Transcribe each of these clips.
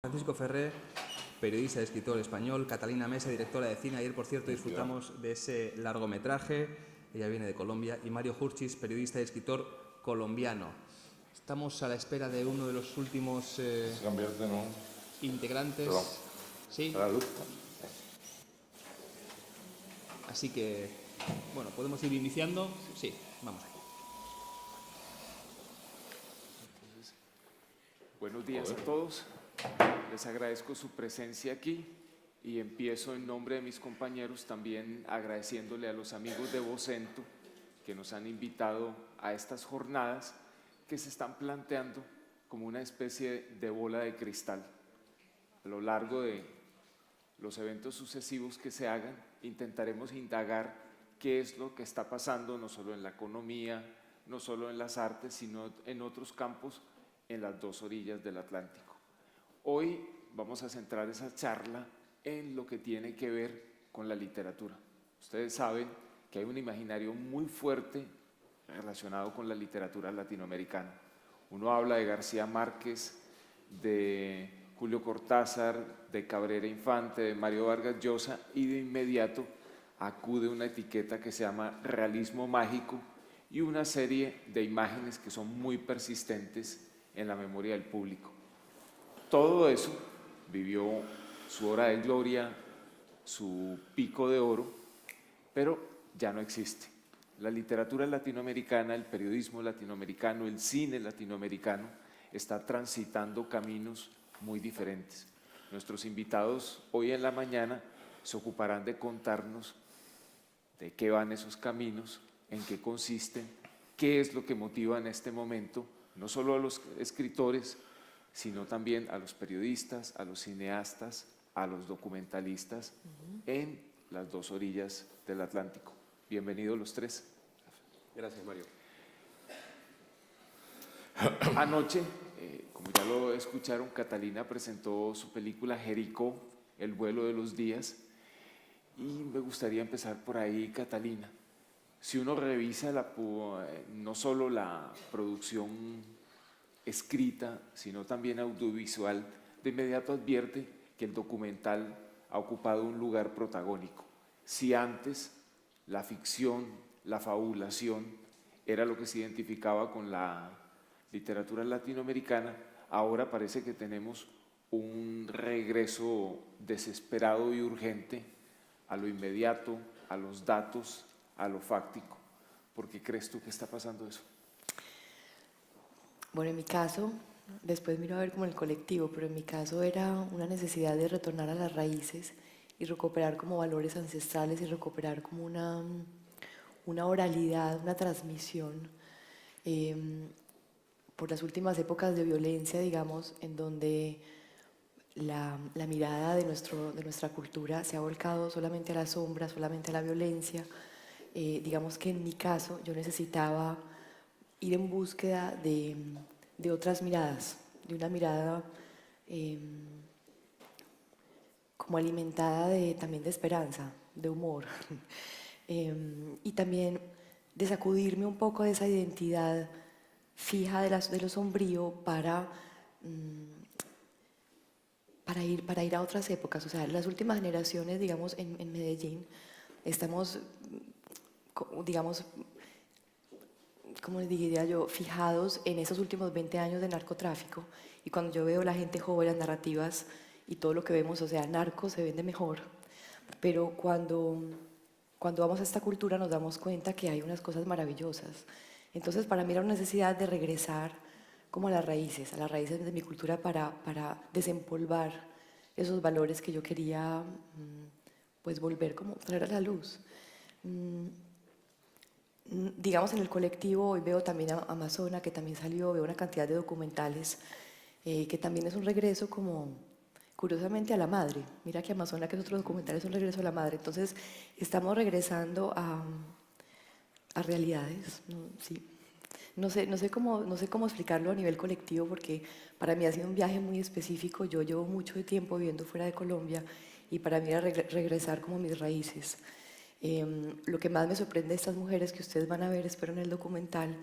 Francisco Ferrer, periodista y escritor español, Catalina Mesa, directora de cine. Ayer, por cierto, disfrutamos de ese largometraje, ella viene de Colombia, y Mario Hurchis, periodista y escritor colombiano. Estamos a la espera de uno de los últimos integrantes. Perdón. Sí. A la luz. Así que, bueno, podemos ir iniciando. Sí, vamos. Buenos días a todos. Les agradezco su presencia aquí y empiezo en nombre de mis compañeros también agradeciéndole a los amigos de Vocento que nos han invitado a estas jornadas que se están planteando como una especie de bola de cristal. A lo largo de los eventos sucesivos que se hagan, intentaremos indagar qué es lo que está pasando no solo en la economía, no solo en las artes, sino en otros campos en las dos orillas del Atlántico. Hoy vamos a centrar esa charla en lo que tiene que ver con la literatura. Ustedes saben que hay un imaginario muy fuerte relacionado con la literatura latinoamericana. Uno habla de García Márquez, de Julio Cortázar, de Cabrera Infante, de Mario Vargas Llosa, y de inmediato acude una etiqueta que se llama realismo mágico y una serie de imágenes que son muy persistentes en la memoria del público. Todo eso vivió su hora de gloria, su pico de oro, pero ya no existe. La literatura latinoamericana, el periodismo latinoamericano, el cine latinoamericano está transitando caminos muy diferentes. Nuestros invitados hoy en la mañana se ocuparán de contarnos de qué van esos caminos, en qué consisten, qué es lo que motiva en este momento, no solo a los escritores, sino también a los periodistas, a los cineastas, a los documentalistas en las dos orillas del Atlántico. Bienvenidos los tres. Gracias, Mario. Anoche, como ya lo escucharon, Catalina presentó su película Jericó, El vuelo de los días, y me gustaría empezar por ahí, Catalina. Si uno revisa no solo la producción escrita, sino también audiovisual, de inmediato advierte que el documental ha ocupado un lugar protagónico. Si antes la ficción, la fabulación, era lo que se identificaba con la literatura latinoamericana, ahora parece que tenemos un regreso desesperado y urgente a lo inmediato, a los datos, a lo fáctico. ¿Por qué crees tú que está pasando eso? Bueno, en mi caso, después miro a ver como el colectivo, pero en mi caso era una necesidad de retornar a las raíces y recuperar como valores ancestrales y recuperar como una oralidad, una transmisión por las últimas épocas de violencia, digamos, en donde la mirada de nuestra cultura se ha volcado solamente a la sombra, solamente a la violencia. Digamos que en mi caso yo necesitaba ir en búsqueda de otras miradas, de una mirada como alimentada también de esperanza, de humor, y también de sacudirme un poco de esa identidad fija de lo sombrío para ir a otras épocas. O sea, las últimas generaciones, digamos, en Medellín, estamos, digamos, como les diría yo, fijados en esos últimos 20 años de narcotráfico, y cuando yo veo a la gente joven, las narrativas y todo lo que vemos, o sea, narco se vende mejor, pero cuando vamos a esta cultura nos damos cuenta que hay unas cosas maravillosas. Entonces para mí era una necesidad de regresar como a las raíces de mi cultura para desempolvar esos valores que yo quería pues volver como traer a la luz. Digamos, en el colectivo hoy veo también a Amazona, que también salió, veo una cantidad de documentales, que también es un regreso como, curiosamente, a la madre. Mira que Amazona, que es otro documental, es un regreso a la madre. Entonces, estamos regresando a realidades, ¿no? Sí. No sé cómo explicarlo a nivel colectivo, porque para mí ha sido un viaje muy específico. Yo llevo mucho tiempo viviendo fuera de Colombia y para mí era regresar como a mis raíces. Lo que más me sorprende de estas mujeres que ustedes van a ver, espero, en el documental,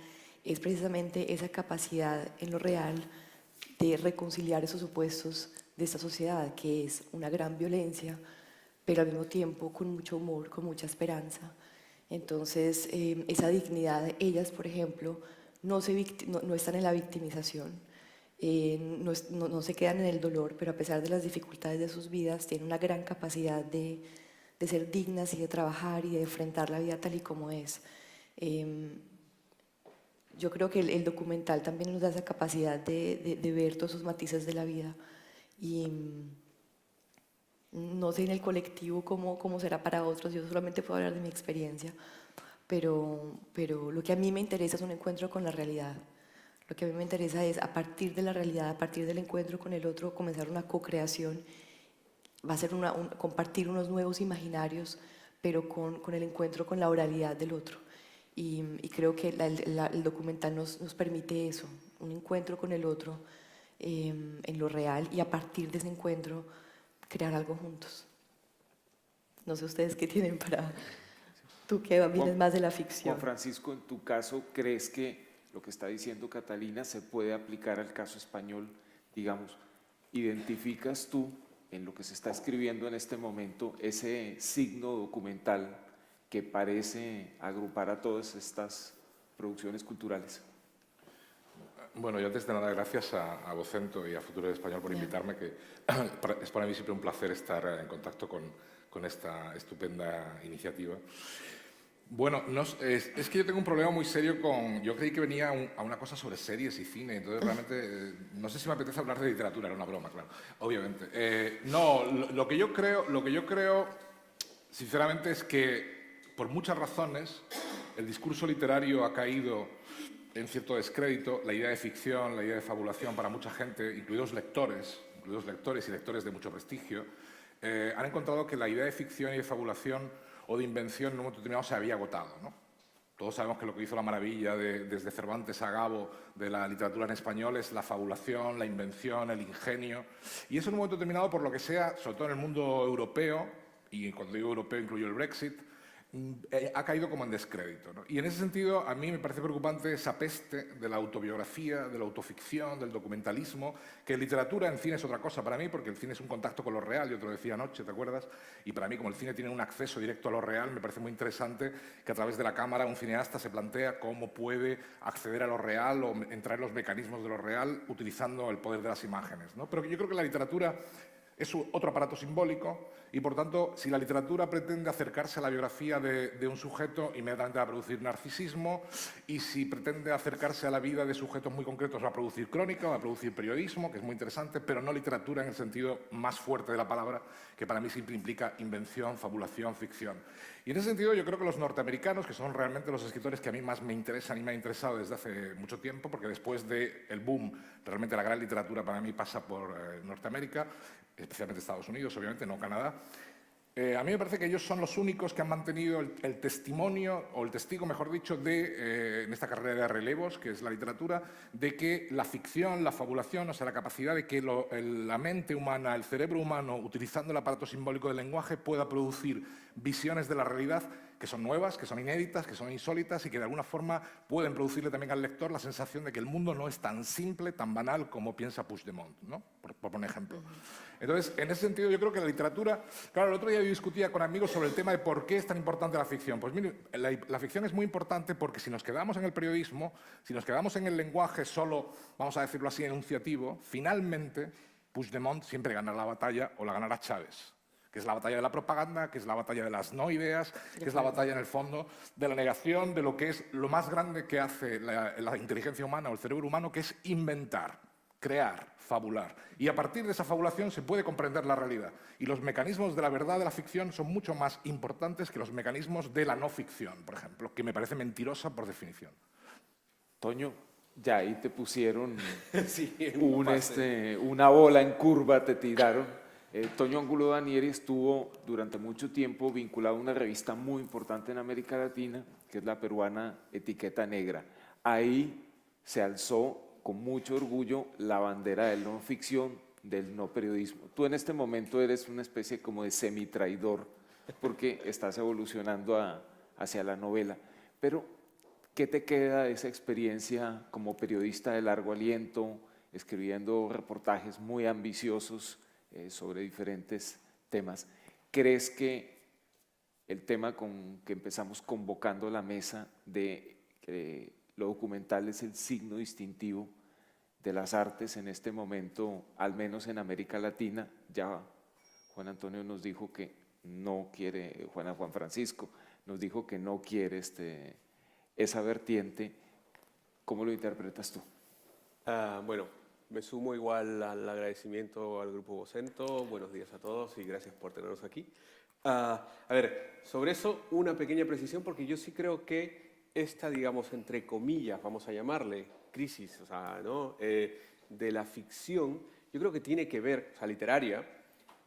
es precisamente esa capacidad en lo real de reconciliar esos opuestos de esta sociedad, que es una gran violencia, pero al mismo tiempo con mucho humor, con mucha esperanza. Entonces, esa dignidad de ellas, por ejemplo, no están en la victimización, no se quedan en el dolor, pero a pesar de las dificultades de sus vidas, tienen una gran capacidad de ser dignas y de trabajar y de enfrentar la vida tal y como es. Yo creo que el documental también nos da esa capacidad de ver todos esos matices de la vida. Y no sé en el colectivo cómo será para otros, yo solamente puedo hablar de mi experiencia, pero lo que a mí me interesa es un encuentro con la realidad. Lo que a mí me interesa es, a partir de la realidad, a partir del encuentro con el otro, comenzar una co-creación. Va a ser compartir unos nuevos imaginarios, pero con el encuentro con la oralidad del otro. Y creo que el documental nos permite eso, un encuentro con el otro en lo real, y a partir de ese encuentro crear algo juntos. No sé ustedes qué tienen para... Tú que vienes más de la ficción. Juan Francisco, en tu caso, ¿crees que lo que está diciendo Catalina se puede aplicar al caso español? Digamos, ¿identificas tú en lo que se está escribiendo en este momento ese signo documental que parece agrupar a todas estas producciones culturales? Bueno, yo antes de nada, gracias a Vocento y a Futuro Español por invitarme, que es para mí siempre un placer estar en contacto con esta estupenda iniciativa. Bueno, es que yo tengo un problema muy serio con... Yo creí que venía a una cosa sobre series y cine, entonces realmente no sé si me apetece hablar de literatura, era una broma, claro, obviamente. No, lo que yo creo, sinceramente, es que por muchas razones el discurso literario ha caído en cierto descrédito. La idea de ficción, la idea de fabulación para mucha gente, incluidos lectores y lectores de mucho prestigio, han encontrado que la idea de ficción y de fabulación o de invención en un momento determinado se había agotado, ¿no? Todos sabemos que lo que hizo la maravilla desde Cervantes a Gabo de la literatura en español es la fabulación, la invención, el ingenio. Y eso en un momento determinado, por lo que sea, sobre todo en el mundo europeo, y cuando digo europeo incluyo el Brexit, ha caído como en descrédito, ¿no? Y en ese sentido, a mí me parece preocupante esa peste de la autobiografía, de la autoficción, del documentalismo, que en literatura, en cine es otra cosa para mí, porque el cine es un contacto con lo real, yo te lo decía anoche, ¿te acuerdas? Y para mí, como el cine tiene un acceso directo a lo real, me parece muy interesante que a través de la cámara un cineasta se plantea cómo puede acceder a lo real o entrar en los mecanismos de lo real utilizando el poder de las imágenes, ¿no? Pero yo creo que la literatura es otro aparato simbólico y, por tanto, si la literatura pretende acercarse a la biografía de un sujeto, inmediatamente va a producir narcisismo, y si pretende acercarse a la vida de sujetos muy concretos va a producir crónica, va a producir periodismo, que es muy interesante, pero no literatura en el sentido más fuerte de la palabra, que para mí siempre implica invención, fabulación, ficción. Y en ese sentido yo creo que los norteamericanos, que son realmente los escritores que a mí más me interesan y me han interesado desde hace mucho tiempo, porque después del boom, realmente la gran literatura para mí pasa por Norteamérica, especialmente Estados Unidos, obviamente, no Canadá. A mí me parece que ellos son los únicos que han mantenido el testimonio, o el testigo, mejor dicho, en esta carrera de relevos, que es la literatura, de que la ficción, la fabulación, o sea, la capacidad de que la mente humana, el cerebro humano, utilizando el aparato simbólico del lenguaje, pueda producir visiones de la realidad que son nuevas, que son inéditas, que son insólitas y que de alguna forma pueden producirle también al lector la sensación de que el mundo no es tan simple, tan banal como piensa Puigdemont, ¿no? Por poner ejemplo. Entonces, en ese sentido, yo creo que la literatura... Claro, el otro día yo discutía con amigos sobre el tema de por qué es tan importante la ficción. Pues mire, la ficción es muy importante porque si nos quedamos en el periodismo, si nos quedamos en el lenguaje solo, vamos a decirlo así, enunciativo, finalmente Puigdemont siempre gana la batalla o la ganará Chávez, que es la batalla de la propaganda, que es la batalla de las no ideas, que es la batalla, en el fondo, de la negación de lo que es lo más grande que hace la inteligencia humana o el cerebro humano, que es inventar, crear, fabular. Y a partir de esa fabulación se puede comprender la realidad. Y los mecanismos de la verdad de la ficción son mucho más importantes que los mecanismos de la no ficción, por ejemplo, que me parece mentirosa por definición. Toño, ya ahí te pusieron Sí, una bola en curva, te tiraron. Toño Angulo Danieri estuvo durante mucho tiempo vinculado a una revista muy importante en América Latina, que es la peruana Etiqueta Negra. Ahí se alzó con mucho orgullo la bandera de la no ficción, del no periodismo. Tú en este momento eres una especie como de semitraidor, porque estás evolucionando hacia la novela. Pero, ¿qué te queda de esa experiencia como periodista de largo aliento, escribiendo reportajes muy ambiciosos sobre diferentes temas. ¿Crees que el tema con que empezamos convocando la mesa de lo documental es el signo distintivo de las artes en este momento, al menos en América Latina? Ya Juan Antonio nos dijo que no quiere, Juan Francisco nos dijo que no quiere esa vertiente. ¿Cómo lo interpretas tú? Bueno, me sumo igual al agradecimiento al Grupo Vocento. Buenos días a todos y gracias por tenernos aquí. A ver, sobre eso una pequeña precisión, porque yo sí creo que esta, digamos, entre comillas, vamos a llamarle crisis, o sea, ¿no? De la ficción, yo creo que tiene que ver, o sea, literaria,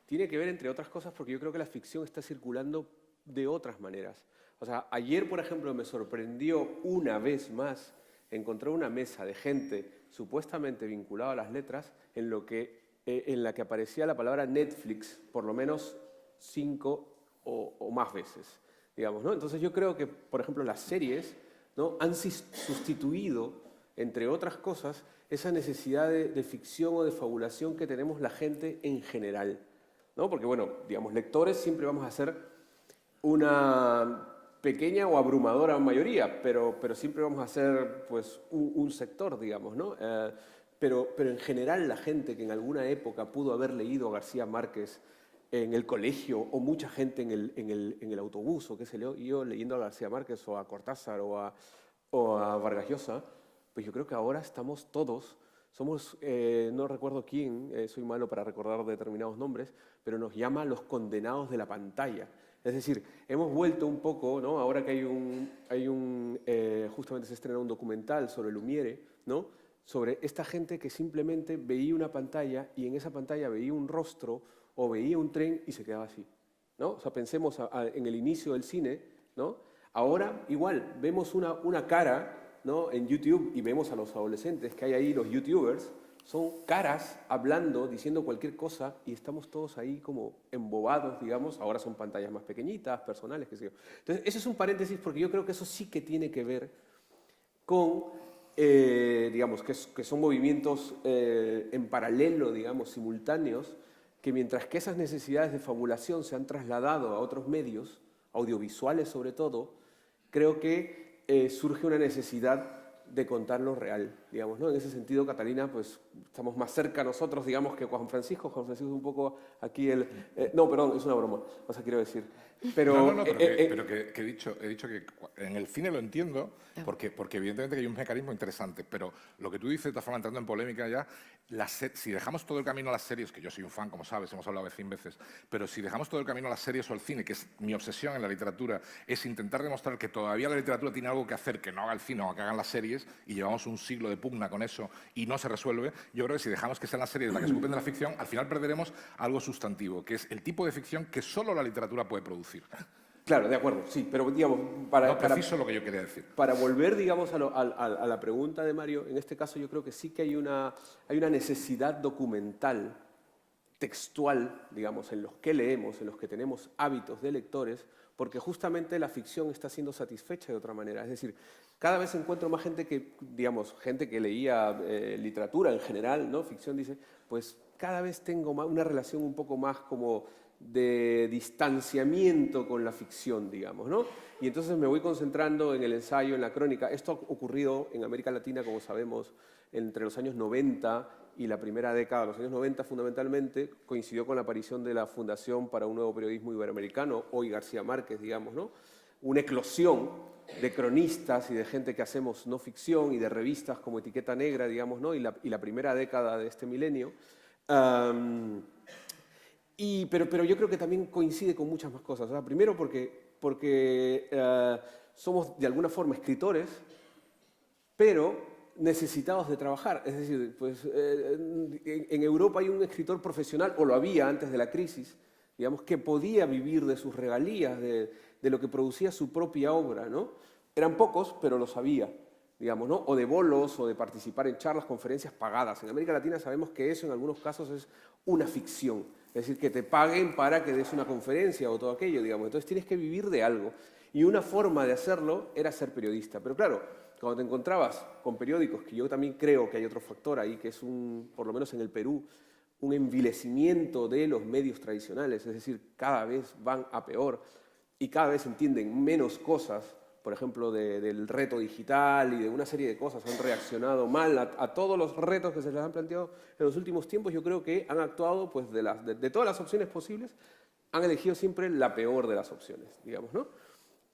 tiene que ver entre otras cosas porque yo creo que la ficción está circulando de otras maneras. O sea, ayer, por ejemplo, me sorprendió una vez más encontrar una mesa de gente supuestamente vinculada a las letras en la que aparecía la palabra Netflix por lo menos 5 o más veces, digamos, ¿no? Entonces yo creo que, por ejemplo, las series, ¿no?, han sustituido, entre otras cosas, esa necesidad de ficción o de fabulación que tenemos la gente en general, ¿no? Porque, bueno, digamos, lectores siempre vamos a ser una pequeña o abrumadora mayoría, pero siempre vamos a ser, pues, un sector, digamos, ¿no? Pero en general la gente que en alguna época pudo haber leído a García Márquez en el colegio, o mucha gente en el autobús, o qué sé yo leyendo a García Márquez o a Cortázar o a Vargas Llosa, pues yo creo que ahora estamos todos, somos, no recuerdo quién, soy malo para recordar determinados nombres, pero nos llama los condenados de la pantalla. Es decir, hemos vuelto un poco, ¿no? Ahora que justamente se estrena un documental sobre Lumière, ¿no?, sobre esta gente que simplemente veía una pantalla y en esa pantalla veía un rostro o veía un tren y se quedaba así, ¿no? O sea, pensemos en el inicio del cine, ¿no? Ahora, igual, vemos una cara, ¿no?, en YouTube, y vemos a los adolescentes que hay ahí, los YouTubers, son caras hablando, diciendo cualquier cosa, y estamos todos ahí como embobados, digamos. Ahora son pantallas más pequeñitas, personales, qué sé yo. Entonces, eso es un paréntesis porque yo creo que eso sí que tiene que ver con, digamos, que son movimientos en paralelo, digamos, simultáneos, que mientras que esas necesidades de fabulación se han trasladado a otros medios, audiovisuales sobre todo, creo que surge una necesidad de contar lo real, digamos, ¿no? En ese sentido, Catalina, pues estamos más cerca nosotros, digamos, que Juan Francisco. Juan Francisco es un poco aquí el... no, perdón, es una broma, o sea, quiero decir. Pero, no, pero que he dicho que en el cine lo entiendo, porque evidentemente que hay un mecanismo interesante, pero lo que tú dices, de todas formas, entrando en polémica ya, si dejamos todo el camino a las series, que yo soy un fan, como sabes, hemos hablado 100 veces, pero si dejamos todo el camino a las series o al cine, que es mi obsesión en la literatura, es intentar demostrar que todavía la literatura tiene algo que hacer que no haga el cine o que hagan las series, y llevamos un siglo de pugna con eso y no se resuelve, yo creo que si dejamos que sean las series las que se ocupen de la ficción, al final perderemos algo sustantivo, que es el tipo de ficción que solo la literatura puede producir. Claro, de acuerdo, sí, pero digamos... No preciso lo que yo quería decir. Para volver, digamos, a la pregunta de Mario, en este caso yo creo que sí que hay una necesidad documental, textual, digamos, en los que leemos, en los que tenemos hábitos de lectores, porque justamente la ficción está siendo satisfecha de otra manera. Es decir, cada vez encuentro más gente que, digamos, gente que leía literatura en general, ¿no?, ficción, dice, pues cada vez tengo una relación un poco más como de distanciamiento con la ficción, digamos, ¿no? Y entonces me voy concentrando en el ensayo, en la crónica. Esto ha ocurrido en América Latina, como sabemos, entre los años 90 y la primera década de los años 90, fundamentalmente, coincidió con la aparición de la Fundación para un Nuevo Periodismo Iberoamericano, hoy García Márquez, digamos, ¿no? Una eclosión de cronistas y de gente que hacemos no ficción y de revistas como Etiqueta Negra, digamos, ¿no? Y la primera década de este milenio. Pero yo creo que también coincide con muchas más cosas. O sea, primero porque somos de alguna forma escritores, pero necesitados de trabajar. Es decir, pues, en Europa hay un escritor profesional, o lo había antes de la crisis, digamos, que podía vivir de sus regalías, de lo que producía su propia obra, ¿no? Eran pocos, pero los había, digamos, ¿no? O de bolos, o de participar en charlas, conferencias pagadas. En América Latina sabemos que eso en algunos casos es una ficción. Es decir, que te paguen para que des una conferencia o todo aquello, digamos. Entonces tienes que vivir de algo. Y una forma de hacerlo era ser periodista. Pero claro, cuando te encontrabas con periódicos, que yo también creo que hay otro factor ahí, que es por lo menos en el Perú, un envilecimiento de los medios tradicionales, es decir, cada vez van a peor y cada vez entienden menos cosas, por ejemplo, del reto digital y de una serie de cosas. Han reaccionado mal a todos los retos que se les han planteado en los últimos tiempos. Yo creo que han actuado, pues, de todas las opciones posibles, han elegido siempre la peor de las opciones, digamos, ¿no?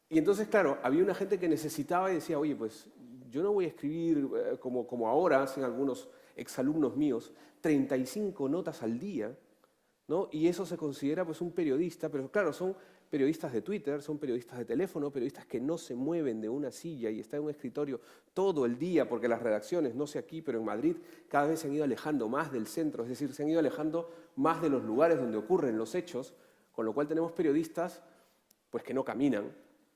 Y entonces, claro, había una gente que necesitaba y decía, oye, pues yo no voy a escribir como ahora hacen algunos exalumnos míos, 35 notas al día, ¿no? Y eso se considera pues un periodista, pero claro, son periodistas de Twitter, son periodistas de teléfono, periodistas que no se mueven de una silla y están en un escritorio todo el día, porque las redacciones, no sé aquí, pero en Madrid, cada vez se han ido alejando más del centro, es decir, se han ido alejando más de los lugares donde ocurren los hechos, con lo cual tenemos periodistas pues, que no caminan,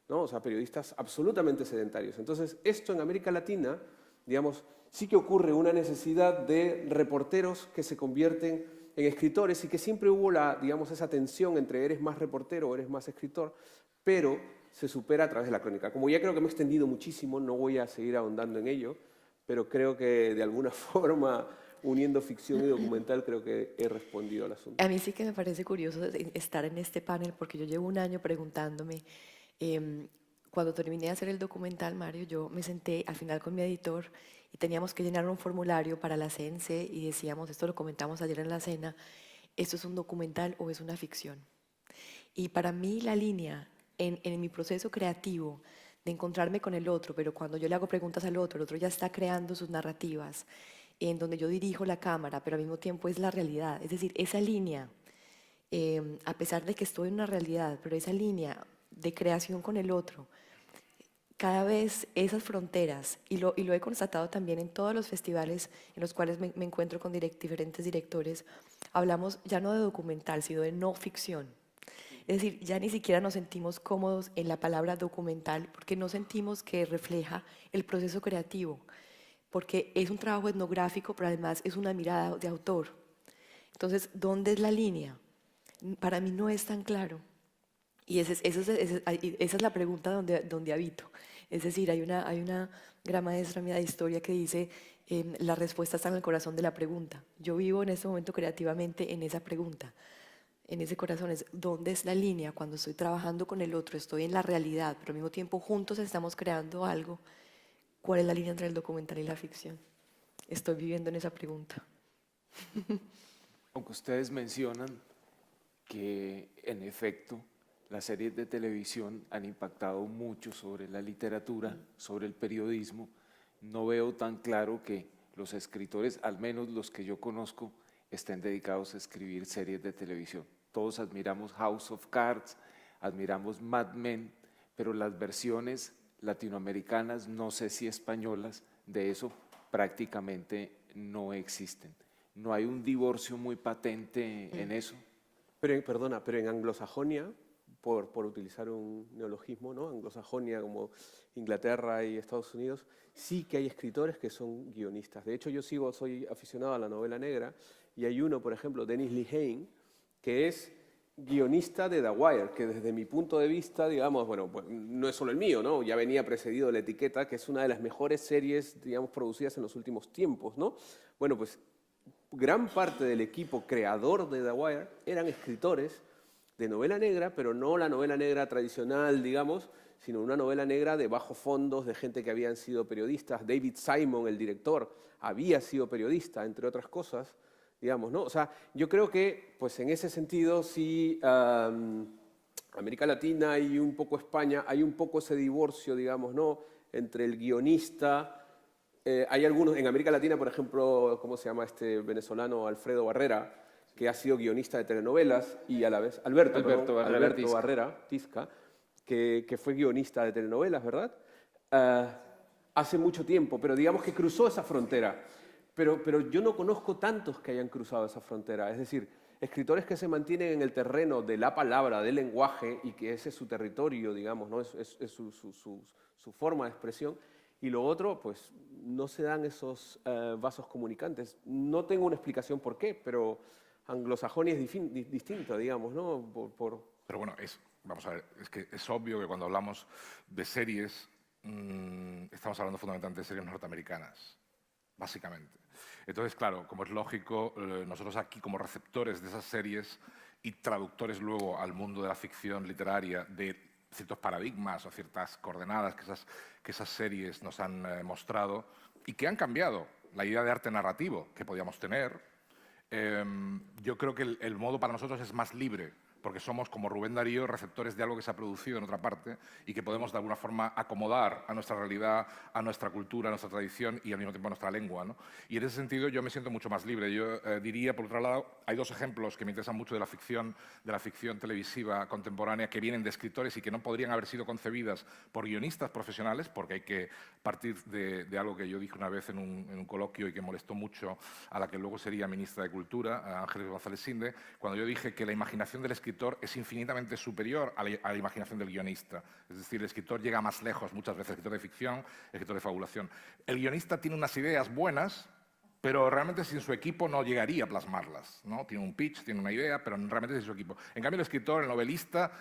¿no? O sea, periodistas absolutamente sedentarios. Entonces, esto en América Latina, digamos, sí que ocurre una necesidad de reporteros que se convierten en escritores y que siempre hubo digamos, esa tensión entre eres más reportero o eres más escritor, pero se supera a través de la crónica. Como ya creo que me he extendido muchísimo, no voy a seguir ahondando en ello, pero creo que de alguna forma, uniendo ficción y documental, creo que he respondido al asunto. A mí sí que me parece curioso estar en este panel porque yo llevo un año preguntándome. Cuando terminé de hacer el documental, Mario, yo me senté al final con mi editor y teníamos que llenar un formulario para la CNC y decíamos, esto lo comentamos ayer en la cena, ¿esto es un documental o es una ficción? Y para mí la línea en mi proceso creativo de encontrarme con el otro, pero cuando yo le hago preguntas al otro ya está creando sus narrativas, en donde yo dirijo la cámara, pero al mismo tiempo es la realidad. Es decir, esa línea, a pesar de que estoy en una realidad, pero esa línea de creación con el otro, cada vez esas fronteras, y lo he constatado también en todos los festivales en los cuales me encuentro con diferentes directores, hablamos ya no de documental, sino de no ficción. Es decir, ya ni siquiera nos sentimos cómodos en la palabra documental porque no sentimos que refleja el proceso creativo, porque es un trabajo etnográfico, pero además es una mirada de autor. Entonces, ¿dónde es la línea? Para mí no es tan claro. Y esa es la pregunta donde habito. Es decir, hay una gran maestra mía de historia que dice, la respuesta está en el corazón de la pregunta. Yo vivo en este momento creativamente en esa pregunta, en ese corazón. Es ¿dónde es la línea? Cuando estoy trabajando con el otro, estoy en la realidad, pero al mismo tiempo juntos estamos creando algo. ¿Cuál es la línea entre el documental y la ficción? Estoy viviendo en esa pregunta. Aunque ustedes mencionan que, en efecto, las series de televisión han impactado mucho sobre la literatura, sobre el periodismo, no veo tan claro que los escritores, al menos los que yo conozco, estén dedicados a escribir series de televisión. Todos admiramos House of Cards, admiramos Mad Men, pero las versiones latinoamericanas, no sé si españolas, de eso prácticamente no existen. ¿No hay un divorcio muy patente en eso? Pero en anglosajonia, por utilizar un neologismo, ¿no? Anglosajonia como Inglaterra y Estados Unidos, sí que hay escritores que son guionistas. De hecho, soy aficionado a la novela negra y hay uno, por ejemplo, Dennis Lehane, que es guionista de The Wire, que desde mi punto de vista, digamos, bueno, pues no es solo el mío, ¿no? Ya venía precedido de La Etiqueta, que es una de las mejores series, digamos, producidas en los últimos tiempos, ¿no? Bueno, pues gran parte del equipo creador de The Wire eran escritores de novela negra, pero no la novela negra tradicional, digamos, sino una novela negra de bajos fondos, de gente que habían sido periodistas. David Simon, el director, había sido periodista, entre otras cosas, digamos, ¿no? O sea, yo creo que, pues en ese sentido, sí, América Latina y un poco España, hay un poco ese divorcio, digamos, ¿no? Entre el guionista. Hay algunos, en América Latina, por ejemplo, ¿cómo se llama este venezolano? Alfredo Barrera, que ha sido guionista de telenovelas, y a la vez, Alberto Barrera Tisca, que fue guionista de telenovelas, ¿verdad? Hace mucho tiempo, pero digamos que cruzó esa frontera. Pero yo no conozco tantos que hayan cruzado esa frontera. Es decir, escritores que se mantienen en el terreno de la palabra, del lenguaje, y que ese es su territorio, digamos, ¿no? Es su forma de expresión. Y lo otro, pues no se dan esos vasos comunicantes. No tengo una explicación por qué, pero anglosajonia es distinta, digamos, ¿no? Pero bueno, vamos a ver, es que es obvio que cuando hablamos de series, estamos hablando fundamentalmente de series norteamericanas, básicamente. Entonces, claro, como es lógico, nosotros aquí como receptores de esas series y traductores luego al mundo de la ficción literaria de ciertos paradigmas o ciertas coordenadas que esas series nos han mostrado y que han cambiado la idea de arte narrativo que podíamos tener, yo creo que el modo para nosotros es más libre, porque somos, como Rubén Darío, receptores de algo que se ha producido en otra parte y que podemos de alguna forma acomodar a nuestra realidad, a nuestra cultura, a nuestra tradición y al mismo tiempo a nuestra lengua, ¿no? Y en ese sentido yo me siento mucho más libre. Yo diría, por otro lado, hay dos ejemplos que me interesan mucho de la ficción televisiva contemporánea que vienen de escritores y que no podrían haber sido concebidas por guionistas profesionales, porque hay que partir de algo que yo dije una vez en un coloquio y que molestó mucho a la que luego sería ministra de Cultura, a Ángeles González Sinde, cuando yo dije que la imaginación del escritor es infinitamente superior a la imaginación del guionista. Es decir, el escritor llega más lejos muchas veces, el escritor de ficción, el escritor de fabulación. El guionista tiene unas ideas buenas, pero realmente sin su equipo no llegaría a plasmarlas, ¿no? Tiene un pitch, tiene una idea, pero realmente sin su equipo. En cambio, el escritor, el novelista,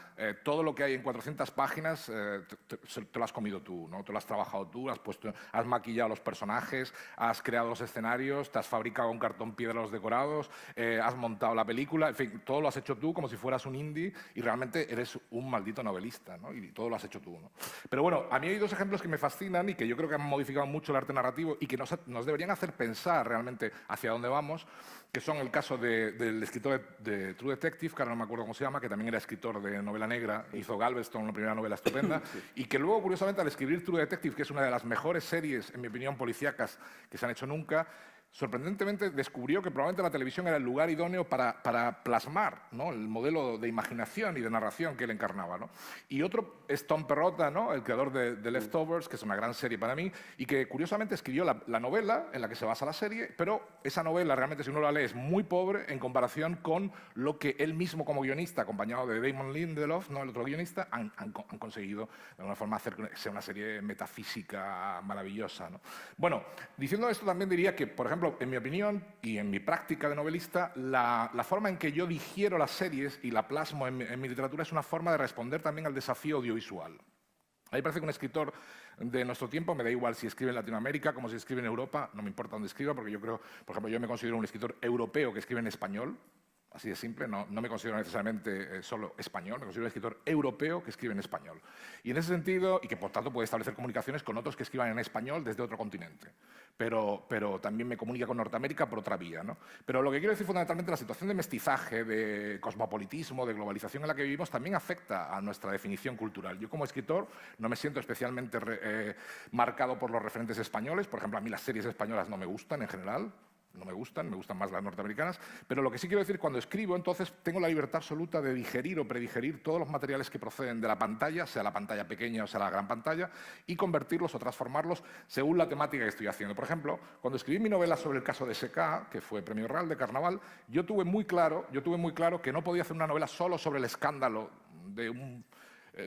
todo lo que hay en 400 páginas te lo has comido tú, ¿no? Te lo has trabajado tú, has maquillado los personajes, has creado los escenarios, te has fabricado un cartón piedra los decorados, has montado la película, en fin, todo lo has hecho tú como si fueras un indie y realmente eres un maldito novelista, ¿no? Y todo lo has hecho tú, ¿no? Pero bueno, a mí hay dos ejemplos que me fascinan y que yo creo que han modificado mucho el arte narrativo y que nos deberían hacer pensar realmente hacia dónde vamos, que son el caso del escritor de True Detective, que ahora no me acuerdo cómo se llama, que también era escritor de novela negra, hizo Galveston, una primera novela estupenda, y que luego, curiosamente, al escribir True Detective, que es una de las mejores series, en mi opinión, policíacas que se han hecho nunca, sorprendentemente descubrió que probablemente la televisión era el lugar idóneo para plasmar, ¿no?, el modelo de imaginación y de narración que él encarnaba, ¿no? Y otro es Tom Perrotta, ¿no?, el creador de Leftovers, que es una gran serie para mí, y que curiosamente escribió la novela en la que se basa la serie, pero esa novela realmente, si uno la lee, es muy pobre en comparación con lo que él mismo como guionista, acompañado de Damon Lindelof, ¿no?, el otro guionista, han conseguido de alguna forma hacer que sea una serie metafísica maravillosa, ¿no? Bueno, diciendo esto también diría que, por ejemplo, en mi opinión y en mi práctica de novelista, la forma en que yo digiero las series y la plasmo en mi literatura es una forma de responder también al desafío audiovisual. A mí me parece que un escritor de nuestro tiempo, me da igual si escribe en Latinoamérica como si escribe en Europa, no me importa dónde escriba, porque yo creo, por ejemplo, yo me considero un escritor europeo que escribe en español, así de simple, no me considero necesariamente solo español, me considero un escritor europeo que escribe en español. Y en ese sentido, y que por tanto puede establecer comunicaciones con otros que escriban en español desde otro continente. Pero también me comunica con Norteamérica por otra vía, ¿no? Pero lo que quiero decir fundamentalmente, la situación de mestizaje, de cosmopolitismo, de globalización en la que vivimos también afecta a nuestra definición cultural. Yo como escritor no me siento especialmente marcado por los referentes españoles. Por ejemplo, a mí las series españolas no me gustan en general. No me gustan más las norteamericanas, pero lo que sí quiero decir, cuando escribo, entonces tengo la libertad absoluta de digerir o predigerir todos los materiales que proceden de la pantalla, sea la pantalla pequeña o sea la gran pantalla, y convertirlos o transformarlos según la temática que estoy haciendo. Por ejemplo, cuando escribí mi novela sobre el caso de SK, que fue Premio Real de Carnaval, yo tuve muy claro que no podía hacer una novela solo sobre el escándalo de un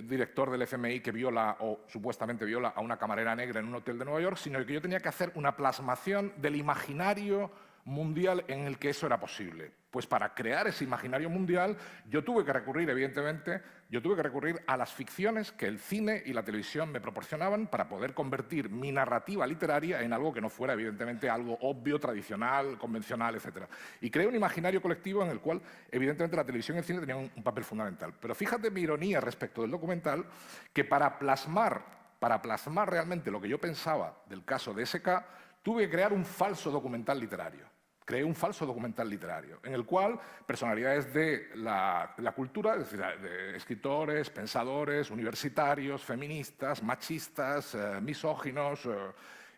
director del FMI que viola o supuestamente viola a una camarera negra en un hotel de Nueva York, sino que yo tenía que hacer una plasmación del imaginario mundial en el que eso era posible. Pues para crear ese imaginario mundial yo tuve que recurrir, evidentemente, a las ficciones que el cine y la televisión me proporcionaban para poder convertir mi narrativa literaria en algo que no fuera, evidentemente, algo obvio, tradicional, convencional, etc. Y creé un imaginario colectivo en el cual, evidentemente, la televisión y el cine tenían un papel fundamental. Pero fíjate mi ironía respecto del documental, que para plasmar realmente lo que yo pensaba del caso de SK, tuve que crear un falso documental literario. Creé un falso documental literario, en el cual personalidades de la cultura, es decir, de escritores, pensadores, universitarios, feministas, machistas, misóginos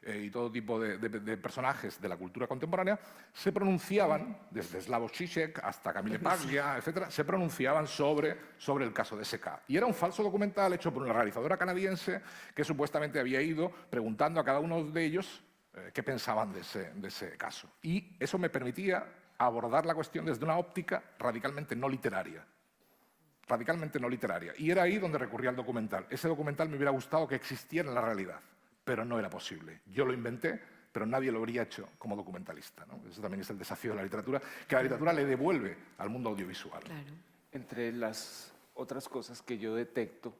y todo tipo de personajes de la cultura contemporánea, se pronunciaban, desde Slavoj Žižek hasta Camille Paglia, etc., se pronunciaban sobre el caso de SK. Y era un falso documental hecho por una realizadora canadiense que supuestamente había ido preguntando a cada uno de ellos qué pensaban de ese caso. Y eso me permitía abordar la cuestión desde una óptica radicalmente no literaria. Radicalmente no literaria. Y era ahí donde recurría al documental. Ese documental me hubiera gustado que existiera en la realidad, pero no era posible. Yo lo inventé, pero nadie lo habría hecho como documentalista, ¿no? Eso también es el desafío de la literatura, que la literatura le devuelve al mundo audiovisual. Claro. Entre las otras cosas que yo detecto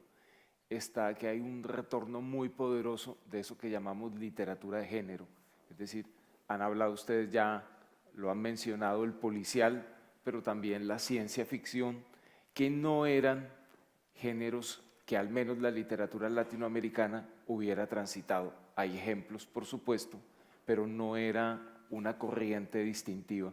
está que hay un retorno muy poderoso de eso que llamamos literatura de género. Es decir, han hablado ustedes ya, lo han mencionado, el policial, pero también la ciencia ficción, que no eran géneros que al menos la literatura latinoamericana hubiera transitado. Hay ejemplos, por supuesto, pero no era una corriente distintiva.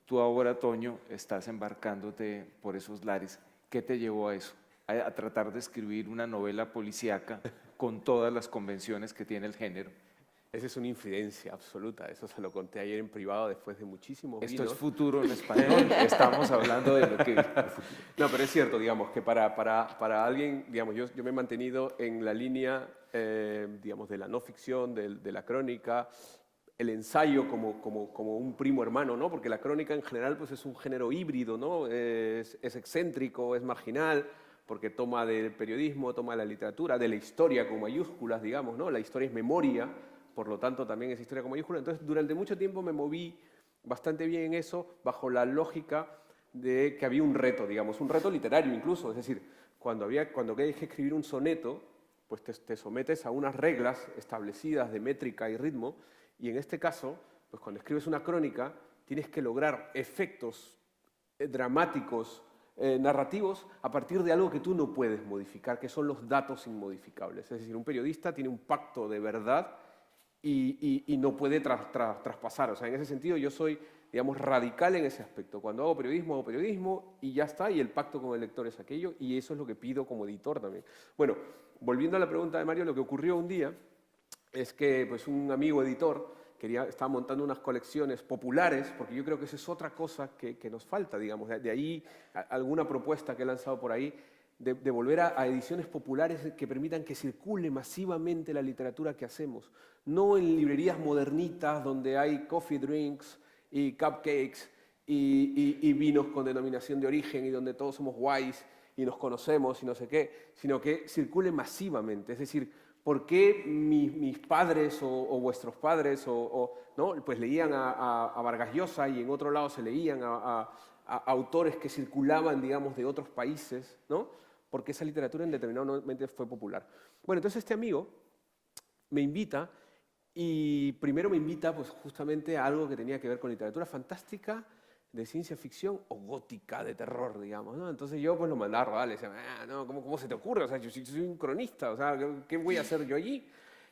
Tú ahora, Toño, estás embarcándote por esos lares. ¿Qué te llevó a eso? A tratar de escribir una novela policíaca con todas las convenciones que tiene el género. Esa es una infidencia absoluta, eso se lo conté ayer en privado después de muchísimos Esto vinos. es futuro en español, estamos hablando de lo que... No, pero es cierto, digamos, que para alguien, digamos, yo me he mantenido en la línea, digamos, de la no ficción, de la crónica, el ensayo como un primo hermano, ¿no? Porque la crónica en general pues, es un género híbrido, ¿no? Es excéntrico, es marginal, porque toma del periodismo, toma de la literatura, de la historia con mayúsculas, digamos, ¿no? La historia es memoria, por lo tanto también es historia con mayúsculas. Entonces, durante mucho tiempo me moví bastante bien en eso, bajo la lógica de que había un reto, digamos, un reto literario incluso. Es decir, cuando hay que escribir un soneto, pues te sometes a unas reglas establecidas de métrica y ritmo, y en este caso, pues cuando escribes una crónica, tienes que lograr efectos dramáticos, narrativos, a partir de algo que tú no puedes modificar, que son los datos inmodificables. Es decir, un periodista tiene un pacto de verdad y no puede traspasar. O sea, en ese sentido yo soy, digamos, radical en ese aspecto. Cuando hago periodismo y ya está, y el pacto con el lector es aquello, y eso es lo que pido como editor también. Bueno, volviendo a la pregunta de Mario, lo que ocurrió un día es que pues, un amigo editor estaba montando unas colecciones populares, porque yo creo que esa es otra cosa que nos falta, digamos. De ahí alguna propuesta que he lanzado por ahí, de volver a ediciones populares que permitan que circule masivamente la literatura que hacemos. No en librerías modernitas donde hay coffee drinks y cupcakes y vinos con denominación de origen y donde todos somos guays y nos conocemos y no sé qué, sino que circule masivamente. Es decir, ¿por qué mis padres o vuestros padres ¿no? Pues leían a Vargas Llosa y en otro lado se leían a autores que circulaban, digamos, de otros países, ¿no? Porque esa literatura en determinado momento fue popular? Bueno, entonces este amigo me invita y primero me invita pues, justamente a algo que tenía que ver con literatura fantástica, de ciencia ficción o gótica, de terror, digamos, ¿no? Entonces yo pues lo mandaba a rodar, le decía, no, ¿cómo se te ocurre? O sea, yo soy un cronista, o sea, ¿qué voy a hacer yo allí?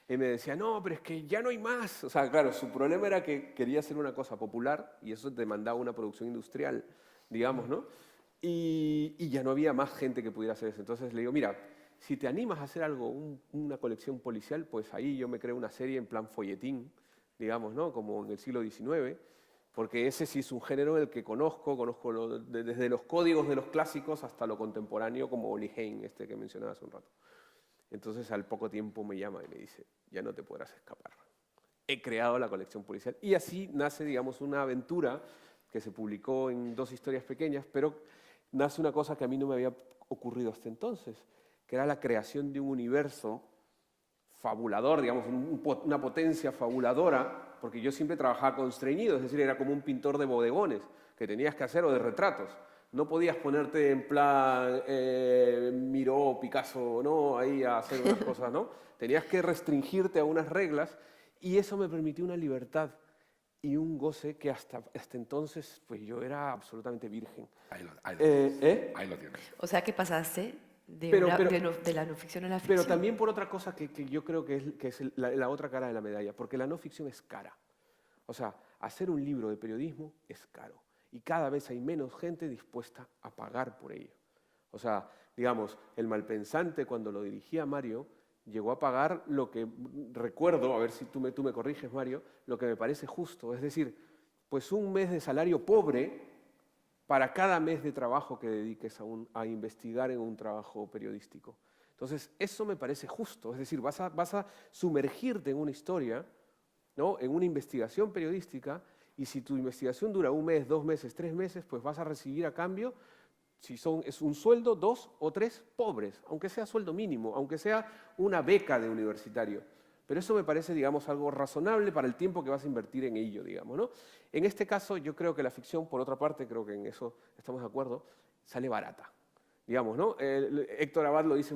Y me decía, no, pero es que ya no hay más. O sea, claro, su problema era que quería hacer una cosa popular y eso demandaba una producción industrial, digamos, ¿no? Y ya no había más gente que pudiera hacer eso. Entonces le digo, mira, si te animas a hacer algo, una colección policial, pues ahí yo me creo una serie en plan folletín, digamos, ¿no? Como en el siglo XIX, porque ese sí es un género en el que conozco desde los códigos de los clásicos hasta lo contemporáneo, como Oli Hain, este que mencionaba hace un rato. Entonces al poco tiempo me llama y me dice, ya no te podrás escapar. He creado la colección policial. Y así nace, digamos, una aventura que se publicó en 2 historias pequeñas, pero nace una cosa que a mí no me había ocurrido hasta entonces, que era la creación de un universo fabulador, digamos, una potencia fabuladora, porque yo siempre trabajaba constreñido, es decir, era como un pintor de bodegones, que tenías que hacer, o de retratos. No podías ponerte en plan Miró, Picasso, ¿no? Ahí a hacer unas cosas, ¿no? Tenías que restringirte a unas reglas y eso me permitió una libertad y un goce que hasta entonces pues yo era absolutamente virgen. Ahí lo tienes. O sea que pasaste de, Pero- de la no ficción a la ficción. Pero también por otra cosa que yo creo que es la otra cara de la medalla, porque la no ficción es cara. O sea, hacer un libro de periodismo es caro y cada vez hay menos gente dispuesta a pagar por ello. O sea, digamos, El Malpensante, cuando lo dirigía Mario, llegó a pagar lo que recuerdo, a ver si tú me corriges, Mario, lo que me parece justo. Es decir, pues un mes de salario pobre para cada mes de trabajo que dediques a investigar en un trabajo periodístico. Entonces, eso me parece justo. Es decir, vas a sumergirte en una historia, ¿no? En una investigación periodística, y si tu investigación dura 1 mes, 2 meses, 3 meses, pues vas a recibir a cambio, si es un sueldo, 2 o 3 pobres, aunque sea sueldo mínimo, aunque sea una beca de universitario. Pero eso me parece, digamos, algo razonable para el tiempo que vas a invertir en ello, digamos, ¿no? En este caso, yo creo que la ficción, por otra parte, creo que en eso estamos de acuerdo, sale barata, digamos, ¿no? Héctor Abad lo dice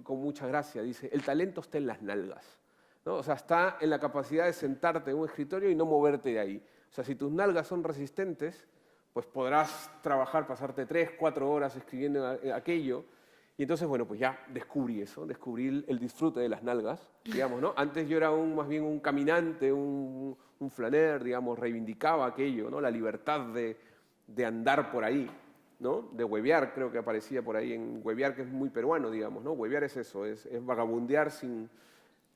con mucha gracia, dice, el talento está en las nalgas, ¿no? O sea, está en la capacidad de sentarte en un escritorio y no moverte de ahí. O sea, si tus nalgas son resistentes, pues podrás trabajar, pasarte 3, 4 horas escribiendo aquello. Y entonces, bueno, pues ya descubrí eso, descubrí el disfrute de las nalgas, digamos, ¿no? Antes yo era más bien un caminante, un flaner, digamos, reivindicaba aquello, ¿no? La libertad de andar por ahí, ¿no? De huevear, creo que aparecía por ahí en huevear, que es muy peruano, digamos, ¿no? Huevear es eso, es vagabundear sin...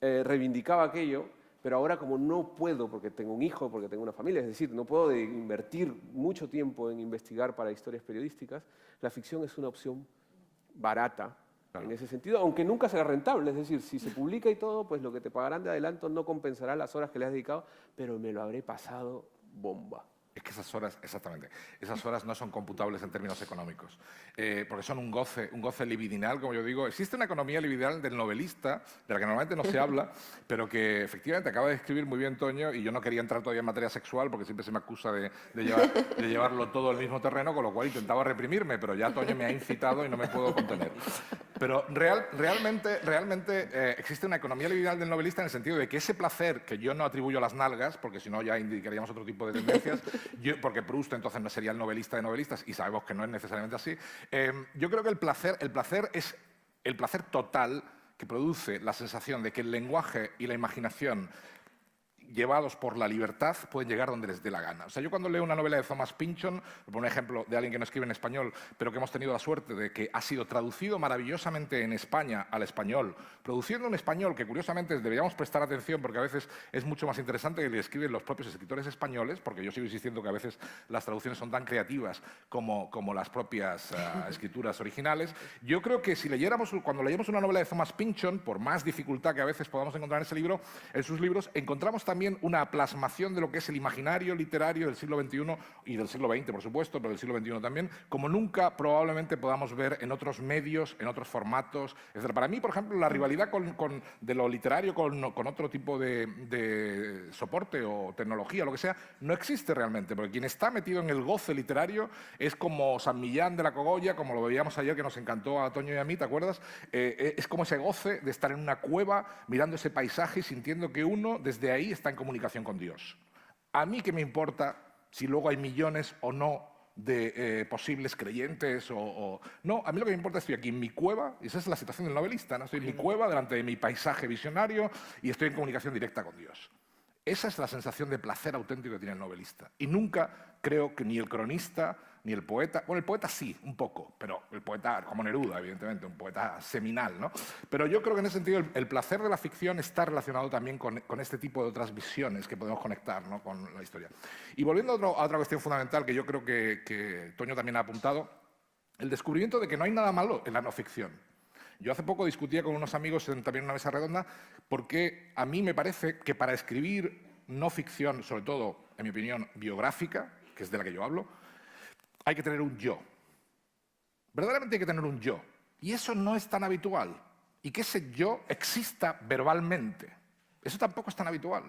reivindicaba aquello, pero ahora como no puedo, porque tengo un hijo, porque tengo una familia, es decir, no puedo invertir mucho tiempo en investigar para historias periodísticas, la ficción es una opción barata en ese sentido, aunque nunca será rentable, es decir, si se publica y todo, pues lo que te pagarán de adelanto no compensará las horas que le has dedicado, pero me lo habré pasado bomba. Es que esas horas, exactamente, esas horas no son computables en términos económicos, porque son un goce libidinal, como yo digo. Existe una economía libidinal del novelista, de la que normalmente no se habla, pero que efectivamente acaba de escribir muy bien Toño, y yo no quería entrar todavía en materia sexual, porque siempre se me acusa de llevarlo todo al mismo terreno, con lo cual intentaba reprimirme, pero ya Toño me ha incitado y no me puedo contener. Pero realmente existe una economía libidinal del novelista en el sentido de que ese placer que yo no atribuyo a las nalgas, porque si no ya indicaríamos otro tipo de tendencias, porque Proust entonces no sería el novelista de novelistas, y sabemos que no es necesariamente así. Yo creo que el placer es el placer total que produce la sensación de que el lenguaje y la imaginación, llevados por la libertad, pueden llegar donde les dé la gana. O sea, yo cuando leo una novela de Thomas Pynchon, por un ejemplo de alguien que no escribe en español, pero que hemos tenido la suerte de que ha sido traducido maravillosamente en España al español, produciendo un español que curiosamente deberíamos prestar atención, porque a veces es mucho más interesante que le escriben los propios escritores españoles, porque yo sigo insistiendo que a veces las traducciones son tan creativas como las propias escrituras originales. Yo creo que si cuando leyéramos una novela de Thomas Pynchon, por más dificultad que a veces podamos encontrar en ese libro, en sus libros, encontramos también una plasmación de lo que es el imaginario literario del siglo XXI y del siglo XX, por supuesto, pero del siglo XXI también, como nunca probablemente podamos ver en otros medios, en otros formatos, etc. Para mí, por ejemplo, la rivalidad de lo literario con otro tipo de soporte o tecnología, lo que sea, no existe realmente, porque quien está metido en el goce literario es como San Millán de la Cogolla, como lo veíamos ayer, que nos encantó a Toño y a mí, ¿te acuerdas? Es como ese goce de estar en una cueva mirando ese paisaje y sintiendo que uno desde ahí está en comunicación con Dios. A mí qué me importa si luego hay millones o no de posibles creyentes o... No, a mí lo que me importa es que estoy aquí en mi cueva, y esa es la situación del novelista, ¿no? Estoy en mi cueva, delante de mi paisaje visionario, y estoy en comunicación directa con Dios. Esa es la sensación de placer auténtico que tiene el novelista. Y nunca creo que ni el cronista, ni el poeta... Bueno, el poeta sí, un poco, pero el poeta como Neruda, evidentemente, un poeta seminal, ¿no? Pero yo creo que en ese sentido el placer de la ficción está relacionado también con este tipo de otras visiones que podemos conectar, ¿no?, con la historia. Y volviendo a otra cuestión fundamental que yo creo que Toño también ha apuntado, el descubrimiento de que no hay nada malo en la no ficción. Yo hace poco discutía con unos amigos también en una mesa redonda porque a mí me parece que para escribir no ficción, sobre todo, en mi opinión, biográfica, que es de la que yo hablo, hay que tener un yo. Verdaderamente hay que tener un yo. Y eso no es tan habitual. Y que ese yo exista verbalmente. Eso tampoco es tan habitual.